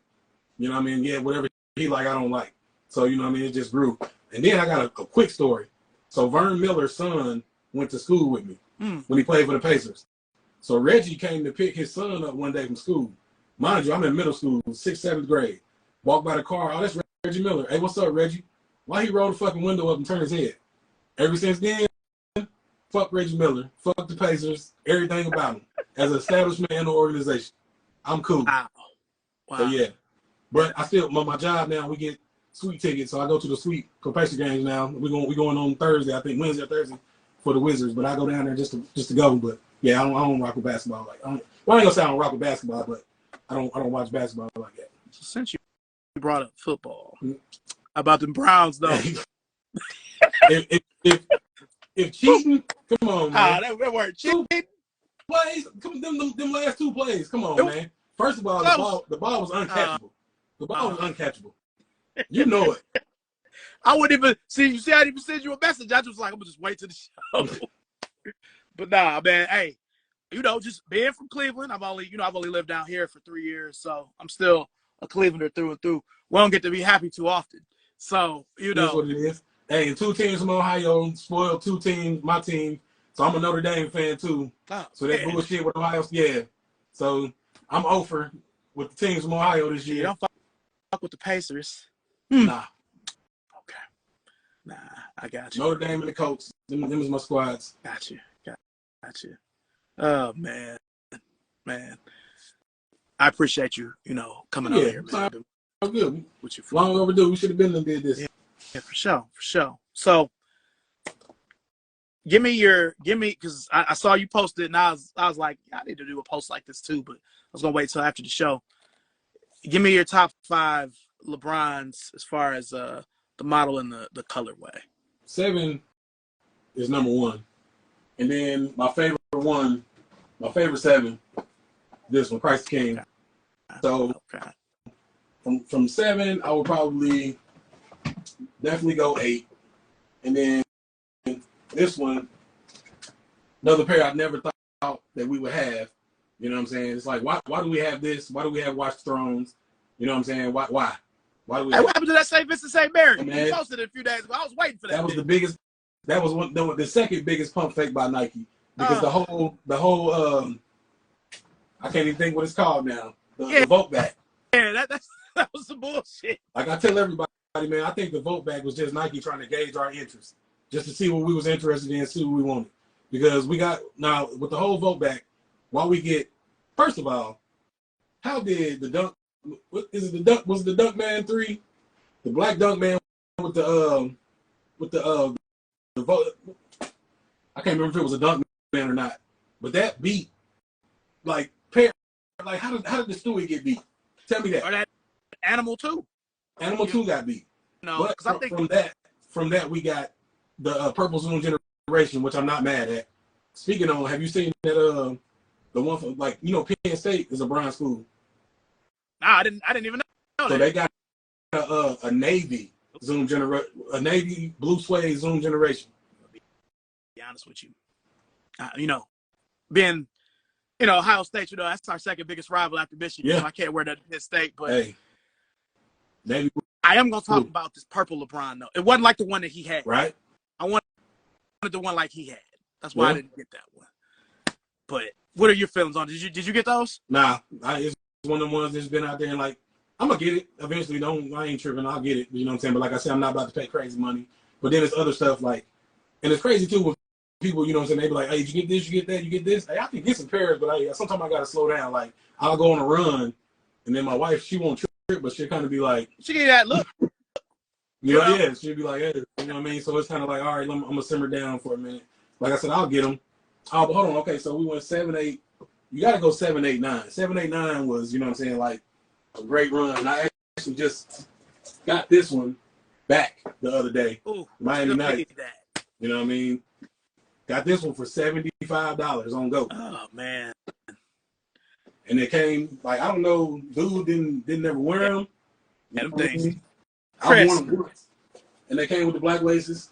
you know what I mean? Yeah, whatever he like, I don't like. So, you know what I mean? It just grew. And then I got a quick story. So Vern Miller's son went to school with me when he played for the Pacers. So Reggie came to pick his son up one day from school. Mind you, I'm in middle school, 6th, 7th grade. Walk by the car. Oh, that's Reggie Miller. Hey, what's up, Reggie? Why he roll the fucking window up and turn his head? Ever since then, fuck Reggie Miller. Fuck the Pacers. Everything about him. As an establishment and an organization. I'm cool. Wow. So, yeah. But I still, my job now, we get suite tickets. So I go to the suite for Pacer games now. We're going on Thursday, I think Wednesday or Thursday for the Wizards. But I go down there just to go. But, yeah, I don't rock with basketball. Like, I ain't going to say I don't rock with basketball, but I don't watch basketball like that. So since you brought up football, about the Browns, though. if cheating, come on, man. That word cheating. Plays, them last 2 plays. Come on, man. First of all, the ball was uncatchable. The ball was uncatchable. You know it. I wouldn't even see. You see, I didn't even send you a message. I just was like, I'm gonna just wait to the show. But nah, man. Hey, you know, just being from Cleveland, I've only lived down here for 3 years, so I'm still a Clevelander through and through. We don't get to be happy too often. So, you know. That's what it is. Hey, and 2 teams from Ohio, spoiled 2 teams, my team. So I'm a Notre Dame fan too. So that bullshit with Ohio, yeah. So I'm over with the teams from Ohio this year. You don't fuck with the Pacers. Nah. Okay. Nah, I got you. Notre Dame and the Colts. Them is my squads. Got you. Oh, man. I appreciate you, coming out here, man. Oh, good. With you. Long overdue. We should have been and did this. Yeah, for sure. So, give me, because I saw you posted, and I was like, I need to do a post like this too, but I was gonna wait till after the show. Give me your top 5 LeBrons as far as the model and the colorway. 7 is number 1, and then my favorite 7, this one, Christ the King. So from 7, I would probably definitely go 8, and then this one, another pair I never thought that we would have. You know what I'm saying? It's like, why do we have this? Why do we have Watch Thrones? You know what I'm saying? Why do we? Hey, what happened to that St. Vincent St. Mary? Man, You posted it a few days ago. I was waiting for that. That was the biggest. That was the second biggest pump fake by Nike because the whole I can't even think what it's called now. The vote back. Yeah, that was some bullshit. Like I tell everybody, man, I think the vote back was just Nike trying to gauge our interest, just to see what we was interested in, see what we wanted. Because we got now with the whole vote back, while we get, first of all, how did the dunk? What is it? The dunk was the Dunk Man 3, the black Dunk Man with the vote. I can't remember if it was a Dunk Man or not, but that beat, like how did the Stewie get beat? Tell me that. Or that Animal 2. Animal 2 got beat. No, but because I think from that we got the Purple Zoom Generation, which I'm not mad at. Speaking on, have you seen that the one from Penn State is a brown school? Nah, I didn't even know. So they got a Navy Zoom a Navy blue suede Zoom Generation. Be honest with you, being Ohio State, that's our second biggest rival after Michigan. Yeah. So I can't wear that Penn State, but hey, Navy. I am gonna talk about this purple LeBron though. It wasn't like the one that he had. Right. I want the one like he had. That's why I didn't get that one. But what are your feelings on it? Did you get those? Nah, it's one of the ones that's been out there and like, I'm gonna get it eventually. I ain't tripping. I'll get it. You know what I'm saying? But like I said, I'm not about to pay crazy money. But then there's other stuff like, and it's crazy too when people, you know what I'm saying, they be like, hey, did you get this, you get that, you get this? Hey, I can get some pairs, but sometimes I gotta slow down. Like, I'll go on a run, and then my wife, she won't trip, but she'll kind of be like, she gave that look. Yeah, she'll be like, hey, you know what I mean? So it's kind of like, all right, I'm gonna simmer down for a minute. Like I said, I'll get them. Oh, but hold on, okay, so we went 7, 8. You gotta go 7, 8, 9. 7, 8, 9 was, you know what I'm saying, like a great run. And I actually just got this one back the other day. Ooh, Miami Night. You know what I mean? Got this one for $75 on Go. Oh man! And it came like, I don't know, dude didn't ever wear them. Yeah, them things. I wore them once, and they came with the black laces.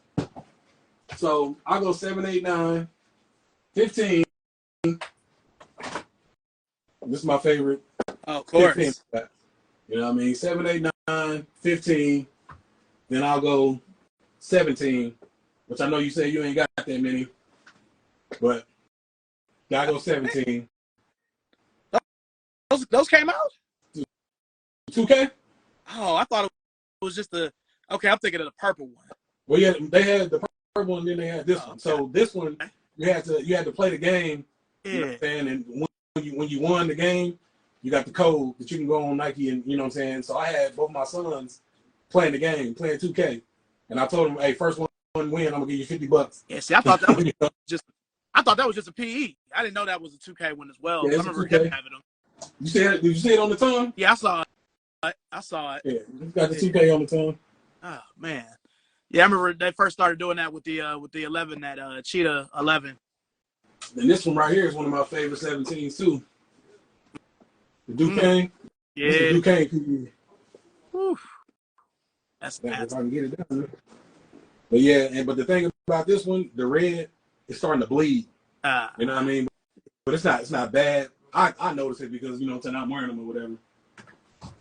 So I go 7, 8, 9, 15. This is my favorite. Oh, of course. 15. You know what I mean? 7, 8, 9, 15. Then I'll go 17, which I know you say you ain't got that many, but gotta go 17. Those came out? 2K? Oh, I thought it was just the. Okay, I'm thinking of the purple one. Well, yeah, they had the purple one, then they had this one. Okay. So this one, you had to play the game. Yeah. You know what I'm saying? And when you won the game, you got the code that you can go on Nike and, you know what I'm saying? So I had both my sons playing the game, playing 2K. And I told them, hey, first one win, I'm gonna give you $50. Yeah, see, I thought that was just a PE. I didn't know that was a 2K one as well. Yeah, I remember him having them. Did you see it on the tongue? Yeah, I saw it. Yeah, you got the 2K on the tongue. Oh man. Yeah, I remember they first started doing that with the 11, that Cheetah 11. And this one right here is one of my favorite 17s too. The Duquesne. Yeah. This is Duquesne PE. That's if I can get it down. But yeah, but the thing about this one, the red is starting to bleed. You know what I mean? But it's not bad. I notice it because, you know, I'm wearing them or whatever.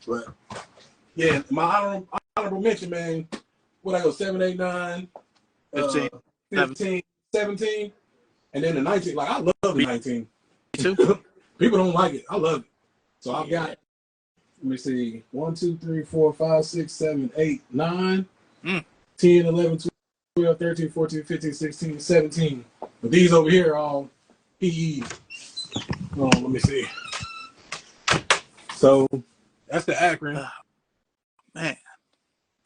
But yeah, my honorable mention, man. What I go 7, 8, 9, 15, 17, and then the 19. Like I love the 19. Me too. People don't like it. I love it. So I've got. Let me see. 1, 2, 3, 4, 5, 6, 7, 8, 9, 10, 11, 12, 13, 14, 15, 16, 17. But these over here are all PE. Oh, let me see. So that's the Akron. Man.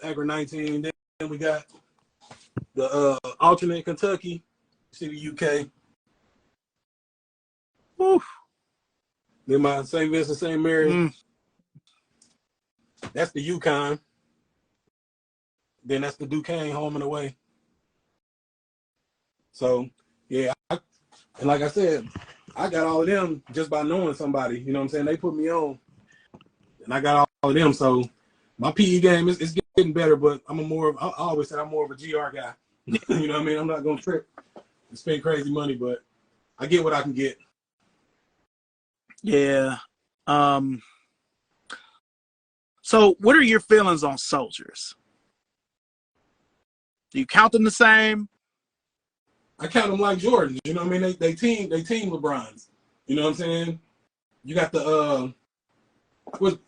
Akron 19. Then we got the alternate Kentucky. See the UK. Woo. Then my St. Vincent, St. Mary. That's the Yukon. Then that's the Duquesne, home and away. So, yeah. And like I said, I got all of them just by knowing somebody. You know what I'm saying? They put me on. And I got all of them. So, my PE game is getting better, but I always said I'm more of a GR guy. You know what I mean? I'm not going to trip and spend crazy money, but I get what I can get. Yeah. So what are your feelings on soldiers? Do you count them the same? I count them like Jordan. You know what I mean? They team LeBrons. You know what I'm saying? You got the what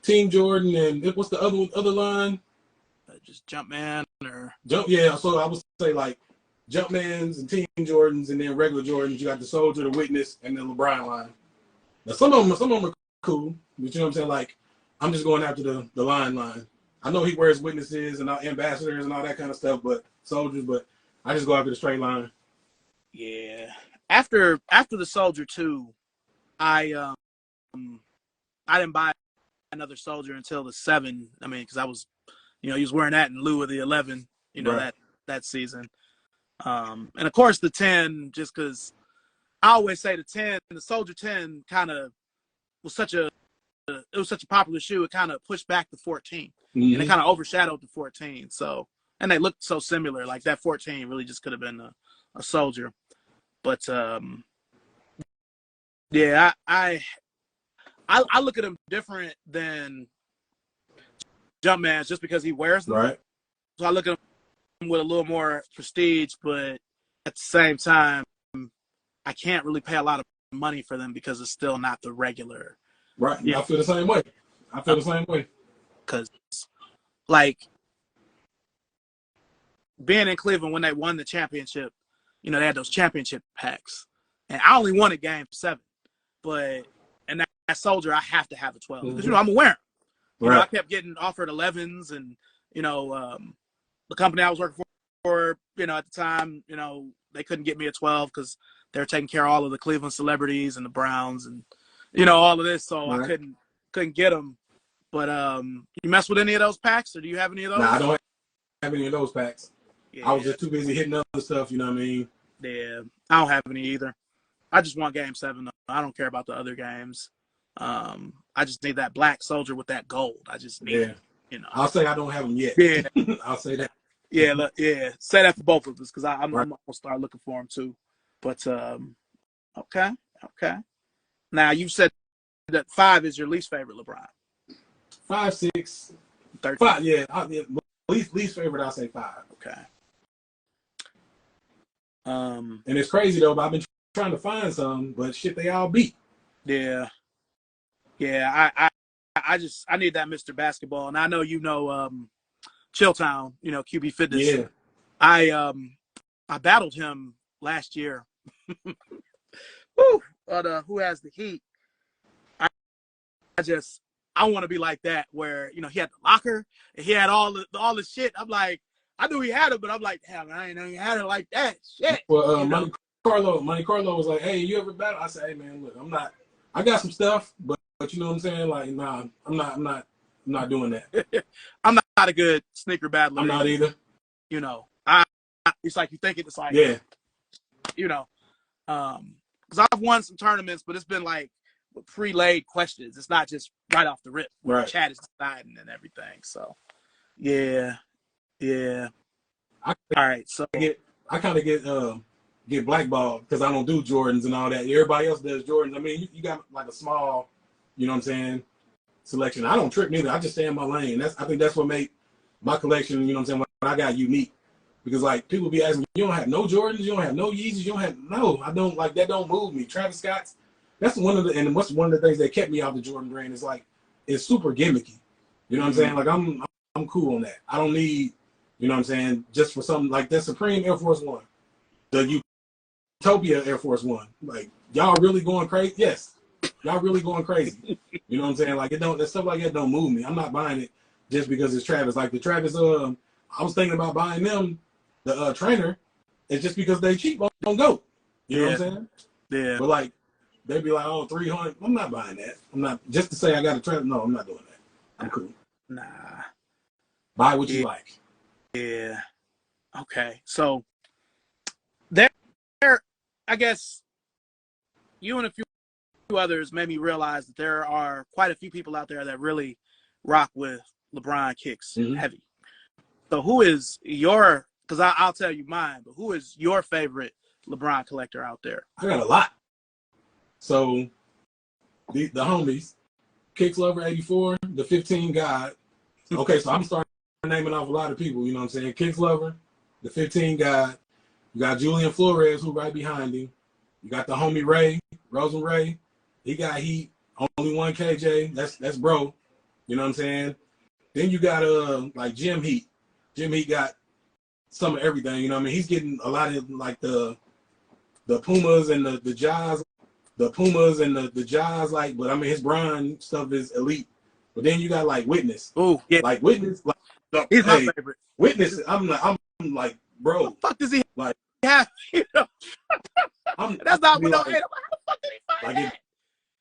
Team Jordan and what's the other line? Just Jumpman or Yeah. So I would say like Jumpmans and Team Jordans and then regular Jordans. You got the Soldier, the Witness, and the LeBron line. Now some of them are cool, but you know what I'm saying? Like I'm just going after the line. I know he wears Witnesses and ambassadors and all that kind of stuff, but Soldiers. But I just go after the straight line. Yeah. After the Soldier 2, I didn't buy another Soldier until the 7. I mean, because I was, he was wearing that in lieu of the 11. Right. that season. And of course the 10, just because I always say the Soldier 10 kind of was such a popular shoe. It kind of pushed back the 14, and it kind of overshadowed the 14. So, and they looked so similar. Like that 14 really just could have been a Soldier. But yeah, I look at him different than Jumpman just because he wears them. Right. So I look at him with a little more prestige, but at the same time, I can't really pay a lot of money for them because it's still not the regular. Right. Yeah. I feel the same way. I feel the same way. Because, like, being in Cleveland when they won the championship, they had those championship packs. And I only won a game 7. But, and that Soldier, I have to have a 12. Because, I'm a wearer. I kept getting offered 11s. And, the company I was working for, at the time, they couldn't get me a 12 because they were taking care of all of the Cleveland celebrities and the Browns and, all of this. So I couldn't get them. But you mess with any of those packs, or do you have any of those? Nah, I don't have any of those packs. Yeah. I was just too busy hitting other stuff, you know what I mean? Yeah, I don't have any either. I just want Game 7. I don't care about the other games. I just need that black Soldier with that gold. I just need it, I'll say I don't have them yet. Yeah. I'll say that. Yeah, say that for both of us because I'm going to start looking for them too. But, okay. Now, you said that 5 is your least favorite LeBron. 5, 6, 13. 5. Yeah, least favorite. I'll say 5. Okay. And it's crazy though. But I've been trying to find some, but shit, they all beat. Yeah. I need that Mr. Basketball, and I know Chilltown, QB Fitness. Yeah. I battled him last year. Woo! Who has the heat? I want to be like that, where he had the locker and he had all the shit. I'm like, I knew he had it, but I'm like, damn, I ain't know he had it like that. Shit. Well, Monte Carlo was like, hey, you ever battle? I said, hey man, look, I got some stuff, but you know what I'm saying? Like, nah, I'm not doing that. I'm not a good sneaker battler. I'm not either. It's like you think it's like, yeah. Because I've won some tournaments, but it's been like pre-laid questions. It's not just right off the rip. Right. The chat is deciding and everything. So, yeah. All right. So I kind of get blackballed because I don't do Jordans and all that. Everybody else does Jordans. I mean, you got like a small, you know what I'm saying, selection. I don't trip neither. I just stay in my lane. I think that's what made my collection, you know what I'm saying, when I got unique. Because like people be asking me, you don't have no Jordans, you don't have no Yeezys, I don't, like, that don't move me. Travis Scott's, that's one of the things that kept me out the Jordan brand is like, it's super gimmicky. You know what I'm saying? Like I'm cool on that. I don't need, you know what I'm saying, just for something like that Supreme Air Force One, the Utopia Air Force One. Like, y'all really going crazy? Yes. Y'all really going crazy. You know what I'm saying? Like, that stuff like that don't move me. I'm not buying it just because it's Travis. Like the Travis, I was thinking about buying them, the trainer, it's just because they cheap on GOAT. You know what I'm saying? Yeah. But like, they'd be like, oh, 300. I'm not buying that. I'm not, just to say I got a trainer. No, I'm not doing that. I'm cool. Nah. Buy what you like. Yeah. Okay. So there, I guess you and a few others made me realize that there are quite a few people out there that really rock with LeBron kicks heavy. So who is your, because I'll tell you mine, but who is your favorite LeBron collector out there? I got a lot. So the homies, Kicks Lover 84, the 15 God. Okay, so I'm starting naming off a lot of people, you know what I'm saying? Kicks Lover, the 15 God. You got Julian Flores, who right behind him. You got the homie Ray, Rosen Ray. He got heat. Only one KJ. That's bro. You know what I'm saying? Then you got like Jim Heat. Jim Heat got some of everything. You know what I mean? He's getting a lot of like the Pumas and the Jazz. The Pumas and the Jazz, like, but I mean his Brian stuff is elite. But then you got like Witness. Oh yeah, like Witness. Like, he's my favorite. Witness. I'm like, bro. What the fuck does he like? have? That's not what. How the fuck did he find like that? It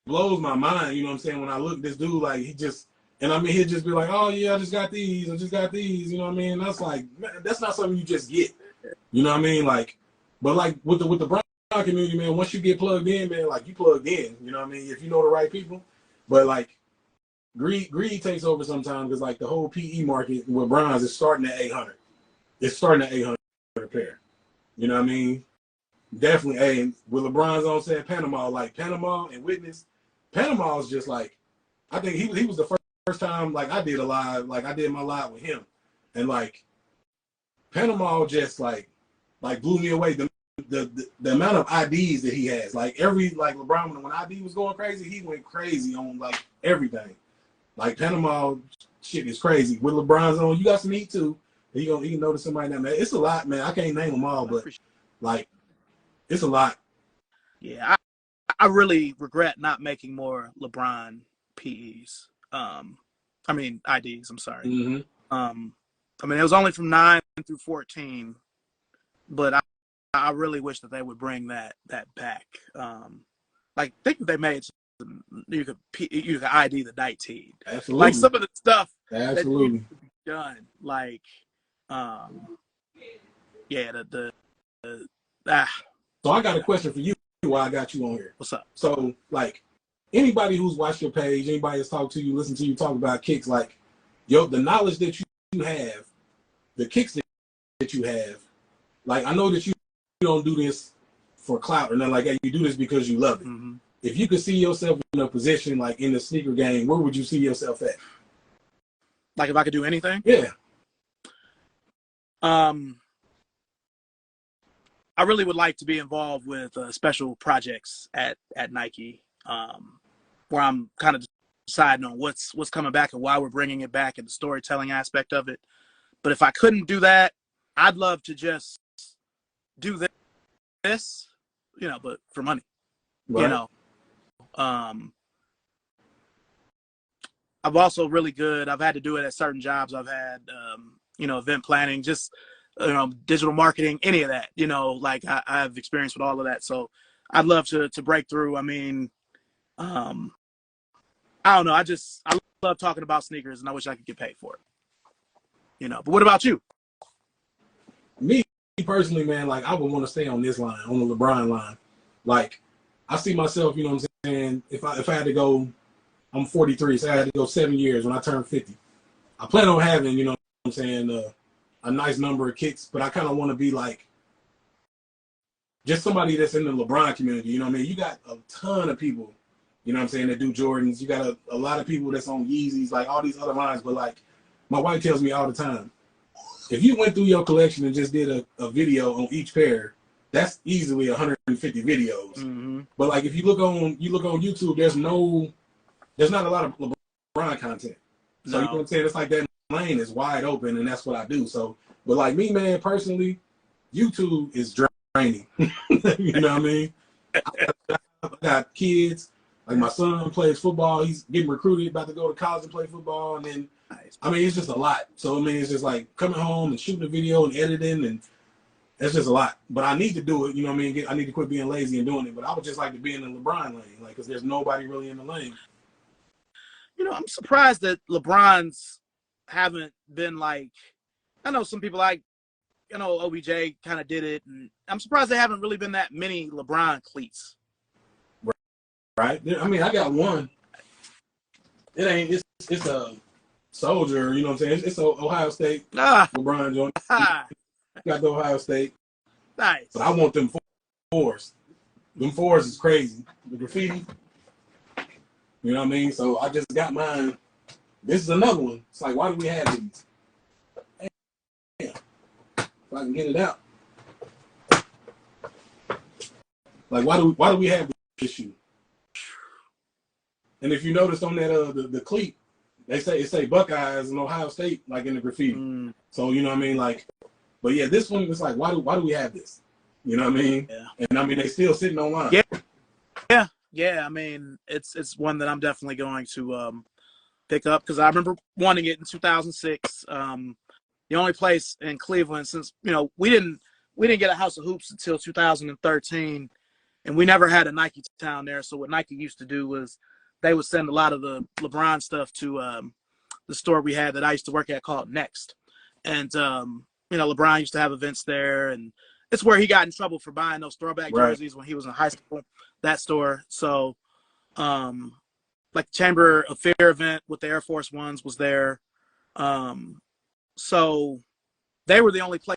blows my mind. You know what I'm saying? When I look at this dude, like he just, and I mean he'll just be like, oh yeah, I just got these. You know what I mean? And that's like, man, that's not something you just get. You know what I mean? Like, but like with the Brown community, man, once you get plugged in, man, like you plugged in. You know what I mean? If you know the right people, but like. Greed takes over sometimes because like the whole PE market with bronze is starting at 800. It's starting at 800 a pair. You know what I mean? Definitely. Hey, with LeBron's on saying Panama, like Panama and Witness, Panama is just like, I think he was the first time like I did a live, like I did my live with him, and like Panama just blew me away. The amount of IDs that he has, like LeBron, when ID was going crazy, he went crazy on like everything. Like Panama shit is crazy. With LeBron's on, you got some heat too. He can notice somebody now, man. It's a lot, man. I can't name them all, but like it's a lot. Yeah, I really regret not making more LeBron PEs. I mean IDs. I'm sorry. Mm-hmm. I mean it was only from 9 through 14, but I really wish that they would bring that back. Like think if they made you could ID the 19. Absolutely. Like some of the stuff absolutely that could be done. Like yeah, So I got a question for you while I got you on here. What's up? So like anybody who's watched your page, anybody that's talked to you, listened to you talk about kicks, like the knowledge that you have, the kicks that you have, like I know that you don't do this for clout or nothing like that. You do this because you love it. Mm-hmm. If you could see yourself in a position like in the sneaker game, where would you see yourself at? Like if I could do anything? Yeah. I really would like to be involved with special projects at Nike, where I'm kind of deciding on what's coming back and why we're bringing it back and the storytelling aspect of it. But if I couldn't do that, I'd love to just do this, but for money, Right. I'm also really good. I've had to do it at certain jobs. I've had, event planning, just, digital marketing, any of that, like I have experience with all of that. So I'd love to break through. I mean, I don't know. I love talking about sneakers and I wish I could get paid for it, but what about you? Me personally, man, like I would want to stay on this line, on the LeBron line. Like I see myself, you know what I'm saying? If I had to go, I'm 43, so I had to go 7 years when I turn 50. I plan on having, you know what I'm saying, a nice number of kicks, but I kind of want to be like just somebody that's in the LeBron community. You know what I mean? You got a ton of people, you know what I'm saying, that do Jordans. You got a lot of people that's on Yeezys, like all these other lines. But like my wife tells me all the time, if you went through your collection and just did a video on each pair, that's easily 150 videos. Mm-hmm. But like if you look on YouTube, there's not a lot of LeBron content. So you know what I'm saying? It's like that lane is wide open, and that's what I do. So, but like me, man, personally, YouTube is draining. You know what I mean? I got kids. Like my son plays football. He's getting recruited, about to go to college and play football. And then, I mean, it's just a lot. So, I mean, it's just like coming home and shooting a video and editing, and that's just a lot. But I need to do it. You know what I mean? I need to quit being lazy and doing it. But I would just like to be in the LeBron lane, like, because there's nobody really in the lane. I'm surprised that LeBron's haven't been like, I know some people like, OBJ kind of did it. And I'm surprised there haven't really been that many LeBron cleats. Right? I mean, I got one. It's a soldier, you know what I'm saying? It's Ohio State. LeBron joint. Got the Ohio State. Nice. But I want them fours. Them fours is crazy. The graffiti. You know what I mean? So I just got mine. This is another one. It's like, why do we have these? Damn. If I can get it out. Like, why do we have this shoe? And if you notice on that the cleat, it say Buckeyes and Ohio State, like in the graffiti. Mm. So you know what I mean? Like, but yeah, this one is like, why do we have this? You know what I mean? Yeah. And I mean, they still sitting online. Yeah. I mean, it's one that I'm definitely going to pick up because I remember wanting it in 2006. The only place in Cleveland, since we didn't get a House of Hoops until 2013, and we never had a Nike town there. So what Nike used to do was they would send a lot of the LeBron stuff to the store we had that I used to work at called Next, and LeBron used to have events there, and it's where he got in trouble for buying those throwback jerseys when he was in high school. That store. So, like Chamber of Fear event with the Air Force Ones was there. So they were the only place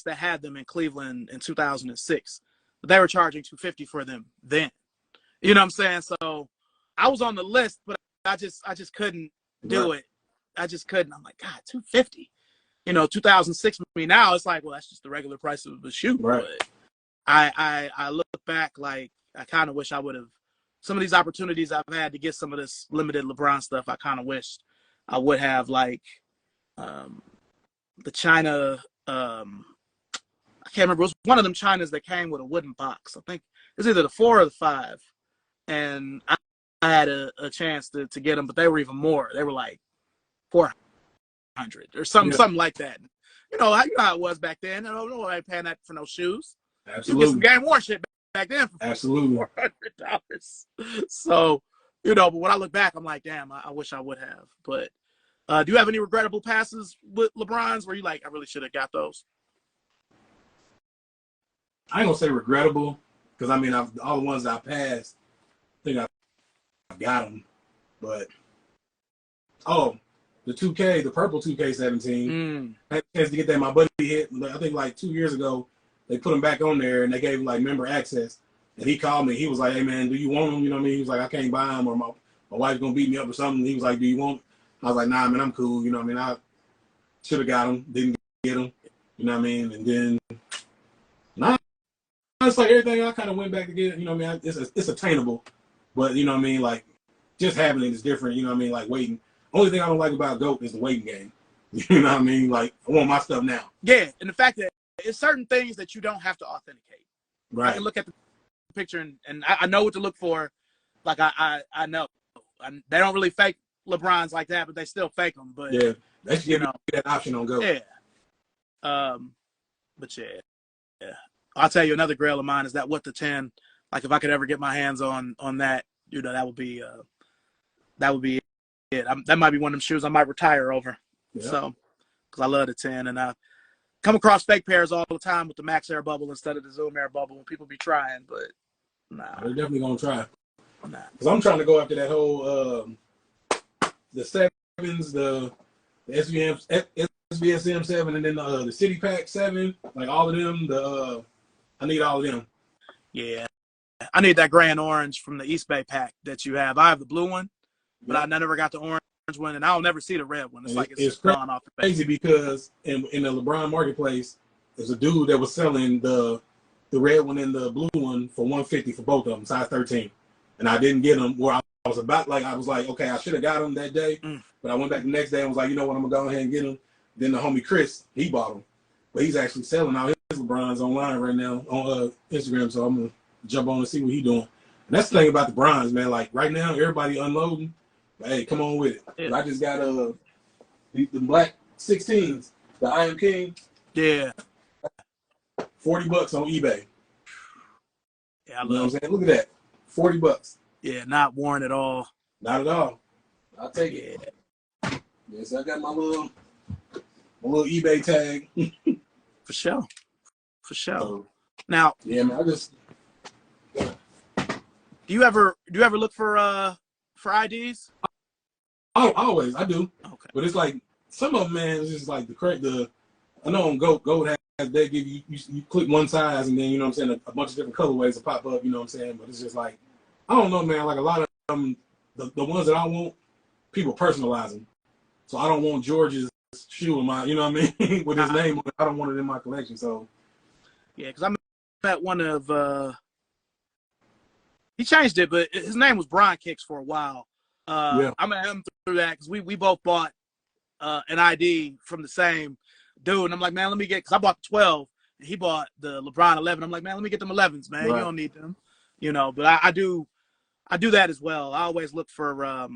that had them in Cleveland in 2006. But they were charging $250 for them then. You know what I'm saying? So I was on the list, but I just couldn't do it. I just couldn't. I'm like, God, $250. 2006 for me now, it's like, well, that's just the regular price of the shoe. Right. But I look back, like, I kind of wish I would have, some of these opportunities I've had to get some of this limited LeBron stuff, I kind of wish I would have, like, the China, I can't remember. It was one of them Chinas that came with a wooden box. I think it was either the 4 or the 5. And I had a chance to get them, but they were even more. They were like 400 or something like that. You know how it was back then. I don't know why I ain't paying that for no shoes. Absolutely. You get some Game Worn shit back then for Absolutely $400. So, but when I look back, I'm like, damn, I wish I would have. But do you have any regrettable passes with LeBron's where you like, I really should have got those? I ain't gonna say regrettable because I mean all the ones I passed, I think I got them. But the 2K, the purple 2K17, I had a chance to get that. My buddy hit. I think like 2 years ago, they put them back on there and they gave him like member access. And he called me. He was like, "Hey man, do you want them?" You know what I mean? He was like, "I can't buy them, or my wife's gonna beat me up or something." He was like, "Do you want?" I was like, "Nah, man, I'm cool." You know what I mean? I should have got them, didn't get them. You know what I mean? And then it's like everything I kind of went back to get. You know what I mean? It's attainable, but you know what I mean? Like just having it is different. You know what I mean? Like waiting. Only thing I don't like about GOAT is the waiting game. You know what I mean? Like I want my stuff now. Yeah, and the fact that it's certain things that you don't have to authenticate. Right. I can look at the picture and I know what to look for. Like I know they don't really fake LeBrons like that, but they still fake them. But yeah, they should give you that option on GOAT. Yeah. But yeah. I'll tell you another grail of mine is that What the 10. Like if I could ever get my hands on that, that would be it. That might be one of them shoes I might retire over. Yeah. So, because I love the 10, and I come across fake pairs all the time with the Max Air bubble instead of the Zoom Air bubble when people be trying, but nah. They're definitely gonna try. Nah. Because I'm trying to go after that whole the 7s, the SVSM 7, and then the City Pack 7, like all of them. I need all of them. Yeah. I need that gray and orange from the East Bay pack that you have. I have the blue one, but I never got the orange one, and I'll never see the red one. It's like it's gone off the page. Crazy because in the LeBron marketplace, there's a dude that was selling the red one and the blue one for $150 for both of them, size 13. And I didn't get them. Where I was like, okay, I should have got them that day, but I went back the next day and was like, you know what, I'm gonna go ahead and get them. Then the homie Chris, he bought them, but he's actually selling all his LeBrons online right now on Instagram. So I'm gonna jump on and see what he's doing. And that's the thing about the bronze, man. Like right now, everybody unloading. But hey, come on with it. Yeah. I just got the black 16s, the I Am King. Yeah. $40 on eBay. Yeah, I love you know what I'm saying? Look at that. $40. Yeah, not worn at all. Not at all. I'll take it. Yes, I got my little eBay tag. For sure. Now, yeah, man, do you ever look for IDs? Oh, always, I do. Okay. But it's like some of them, man, it's just like I know on GOAT has they give you click one size and then, you know what I'm saying, a bunch of different colorways will pop up, you know what I'm saying? But it's just like, I don't know, man, like a lot of them, the ones that I want, people personalize them. So I don't want George's shoe in my, you know what I mean, with his name on it. I don't want it in my collection, so. Yeah, because I'm at one of, he changed it, but his name was Brian Kicks for a while. I'm at him through that because we both bought an ID from the same dude. And I'm like, man, let me get, because I bought the 12 and he bought the LeBron 11. I'm like, man, let me get them 11s, man. Right. You don't need them, but I do that as well. I always look for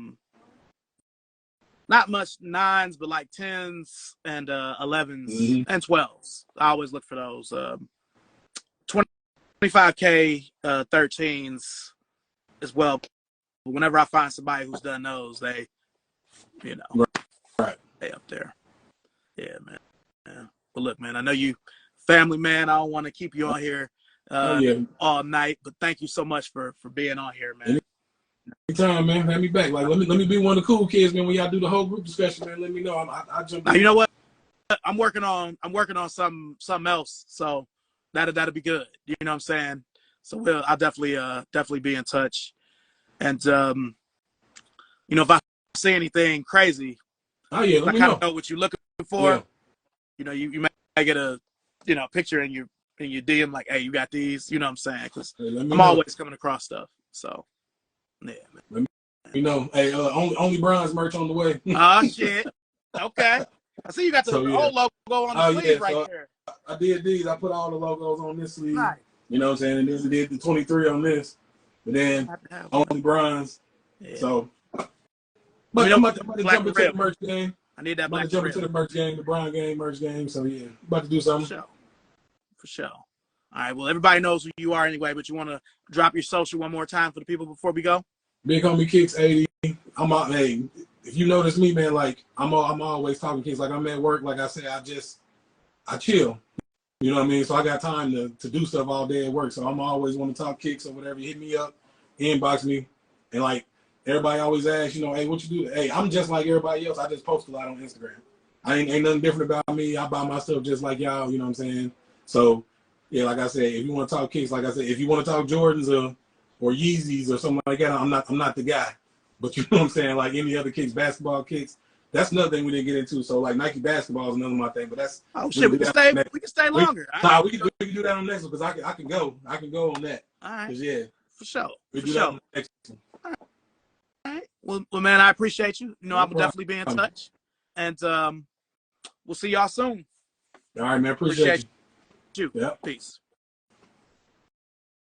not much 9s, but like 10s and 11s and 12s. I always look for those 25K 13s as well. But whenever I find somebody who's done those, they, right, they up there. Yeah, man. Yeah. But look, man, I know you family man. I don't want to keep you on here all night, but thank you so much for being on here, man. Anytime, man. Have me back. Like, let me be one of the cool kids, man. When y'all do the whole group discussion, man, let me know. I'll jump in. Now, you know what? I'm working on something else, so that'll be good. You know what I'm saying? So I'll definitely be in touch. And if I see anything crazy, let me I kind of know what you're looking for. you know, you might get a, you know, picture in your DM like, hey, you got these, you know what I'm saying? Because Hey, let me I'm know. always coming across stuff. So yeah, man. Let me, you know, hey, only bronze merch on the way. Oh shit. Okay. I see you got the So yeah. old logo on the Oh sleeve yeah. right So there. I did these. I put all the logos on this sleeve. Nice. You know what I'm saying? And then I did the 23 on this, but then only bronze. Yeah. So, Let me but know I'm about to black jump into the rib. merch game. I need that I'm about to black jump rib. into the merch game, the bronze game, merch game. So yeah, about to do For something. sure. For sure. All right. Well, everybody knows who you are anyway, but you want to drop your social one more time for the people before we go? Big homie Kicks 80. I'm out. Hey, if you notice me, man, like I'm always talking kicks. Like I'm at work. Like I said, I chill. You know what I mean? So I got time to do stuff all day at work. So I'm always want to talk kicks or whatever. Hit me up, inbox me, and like everybody always asks, you know, hey, what you do? Hey, I'm just like everybody else. I just post a lot on Instagram. I ain't nothing different about me. I buy my stuff just like y'all. You know what I'm saying? So yeah, like I said, if you want to talk kicks, like I said, if you want to talk Jordans or Yeezys or something like that, I'm not the guy. But you know what I'm saying? Like any other kicks, basketball kicks. That's another thing we didn't get into. So like Nike basketball is another my thing, but that's Oh we shit, can we do can that stay. next. We can stay We, longer. All nah, right. we can do that on the next one because I can go. I can go on that. All right. Cause yeah, For sure. we For do that sure. on the next one. All right. Well, man, I appreciate you. You know, I No will definitely be in problem. touch, and we'll see y'all soon. All right, man. Appreciate Appreciate you. you. Yep. Peace.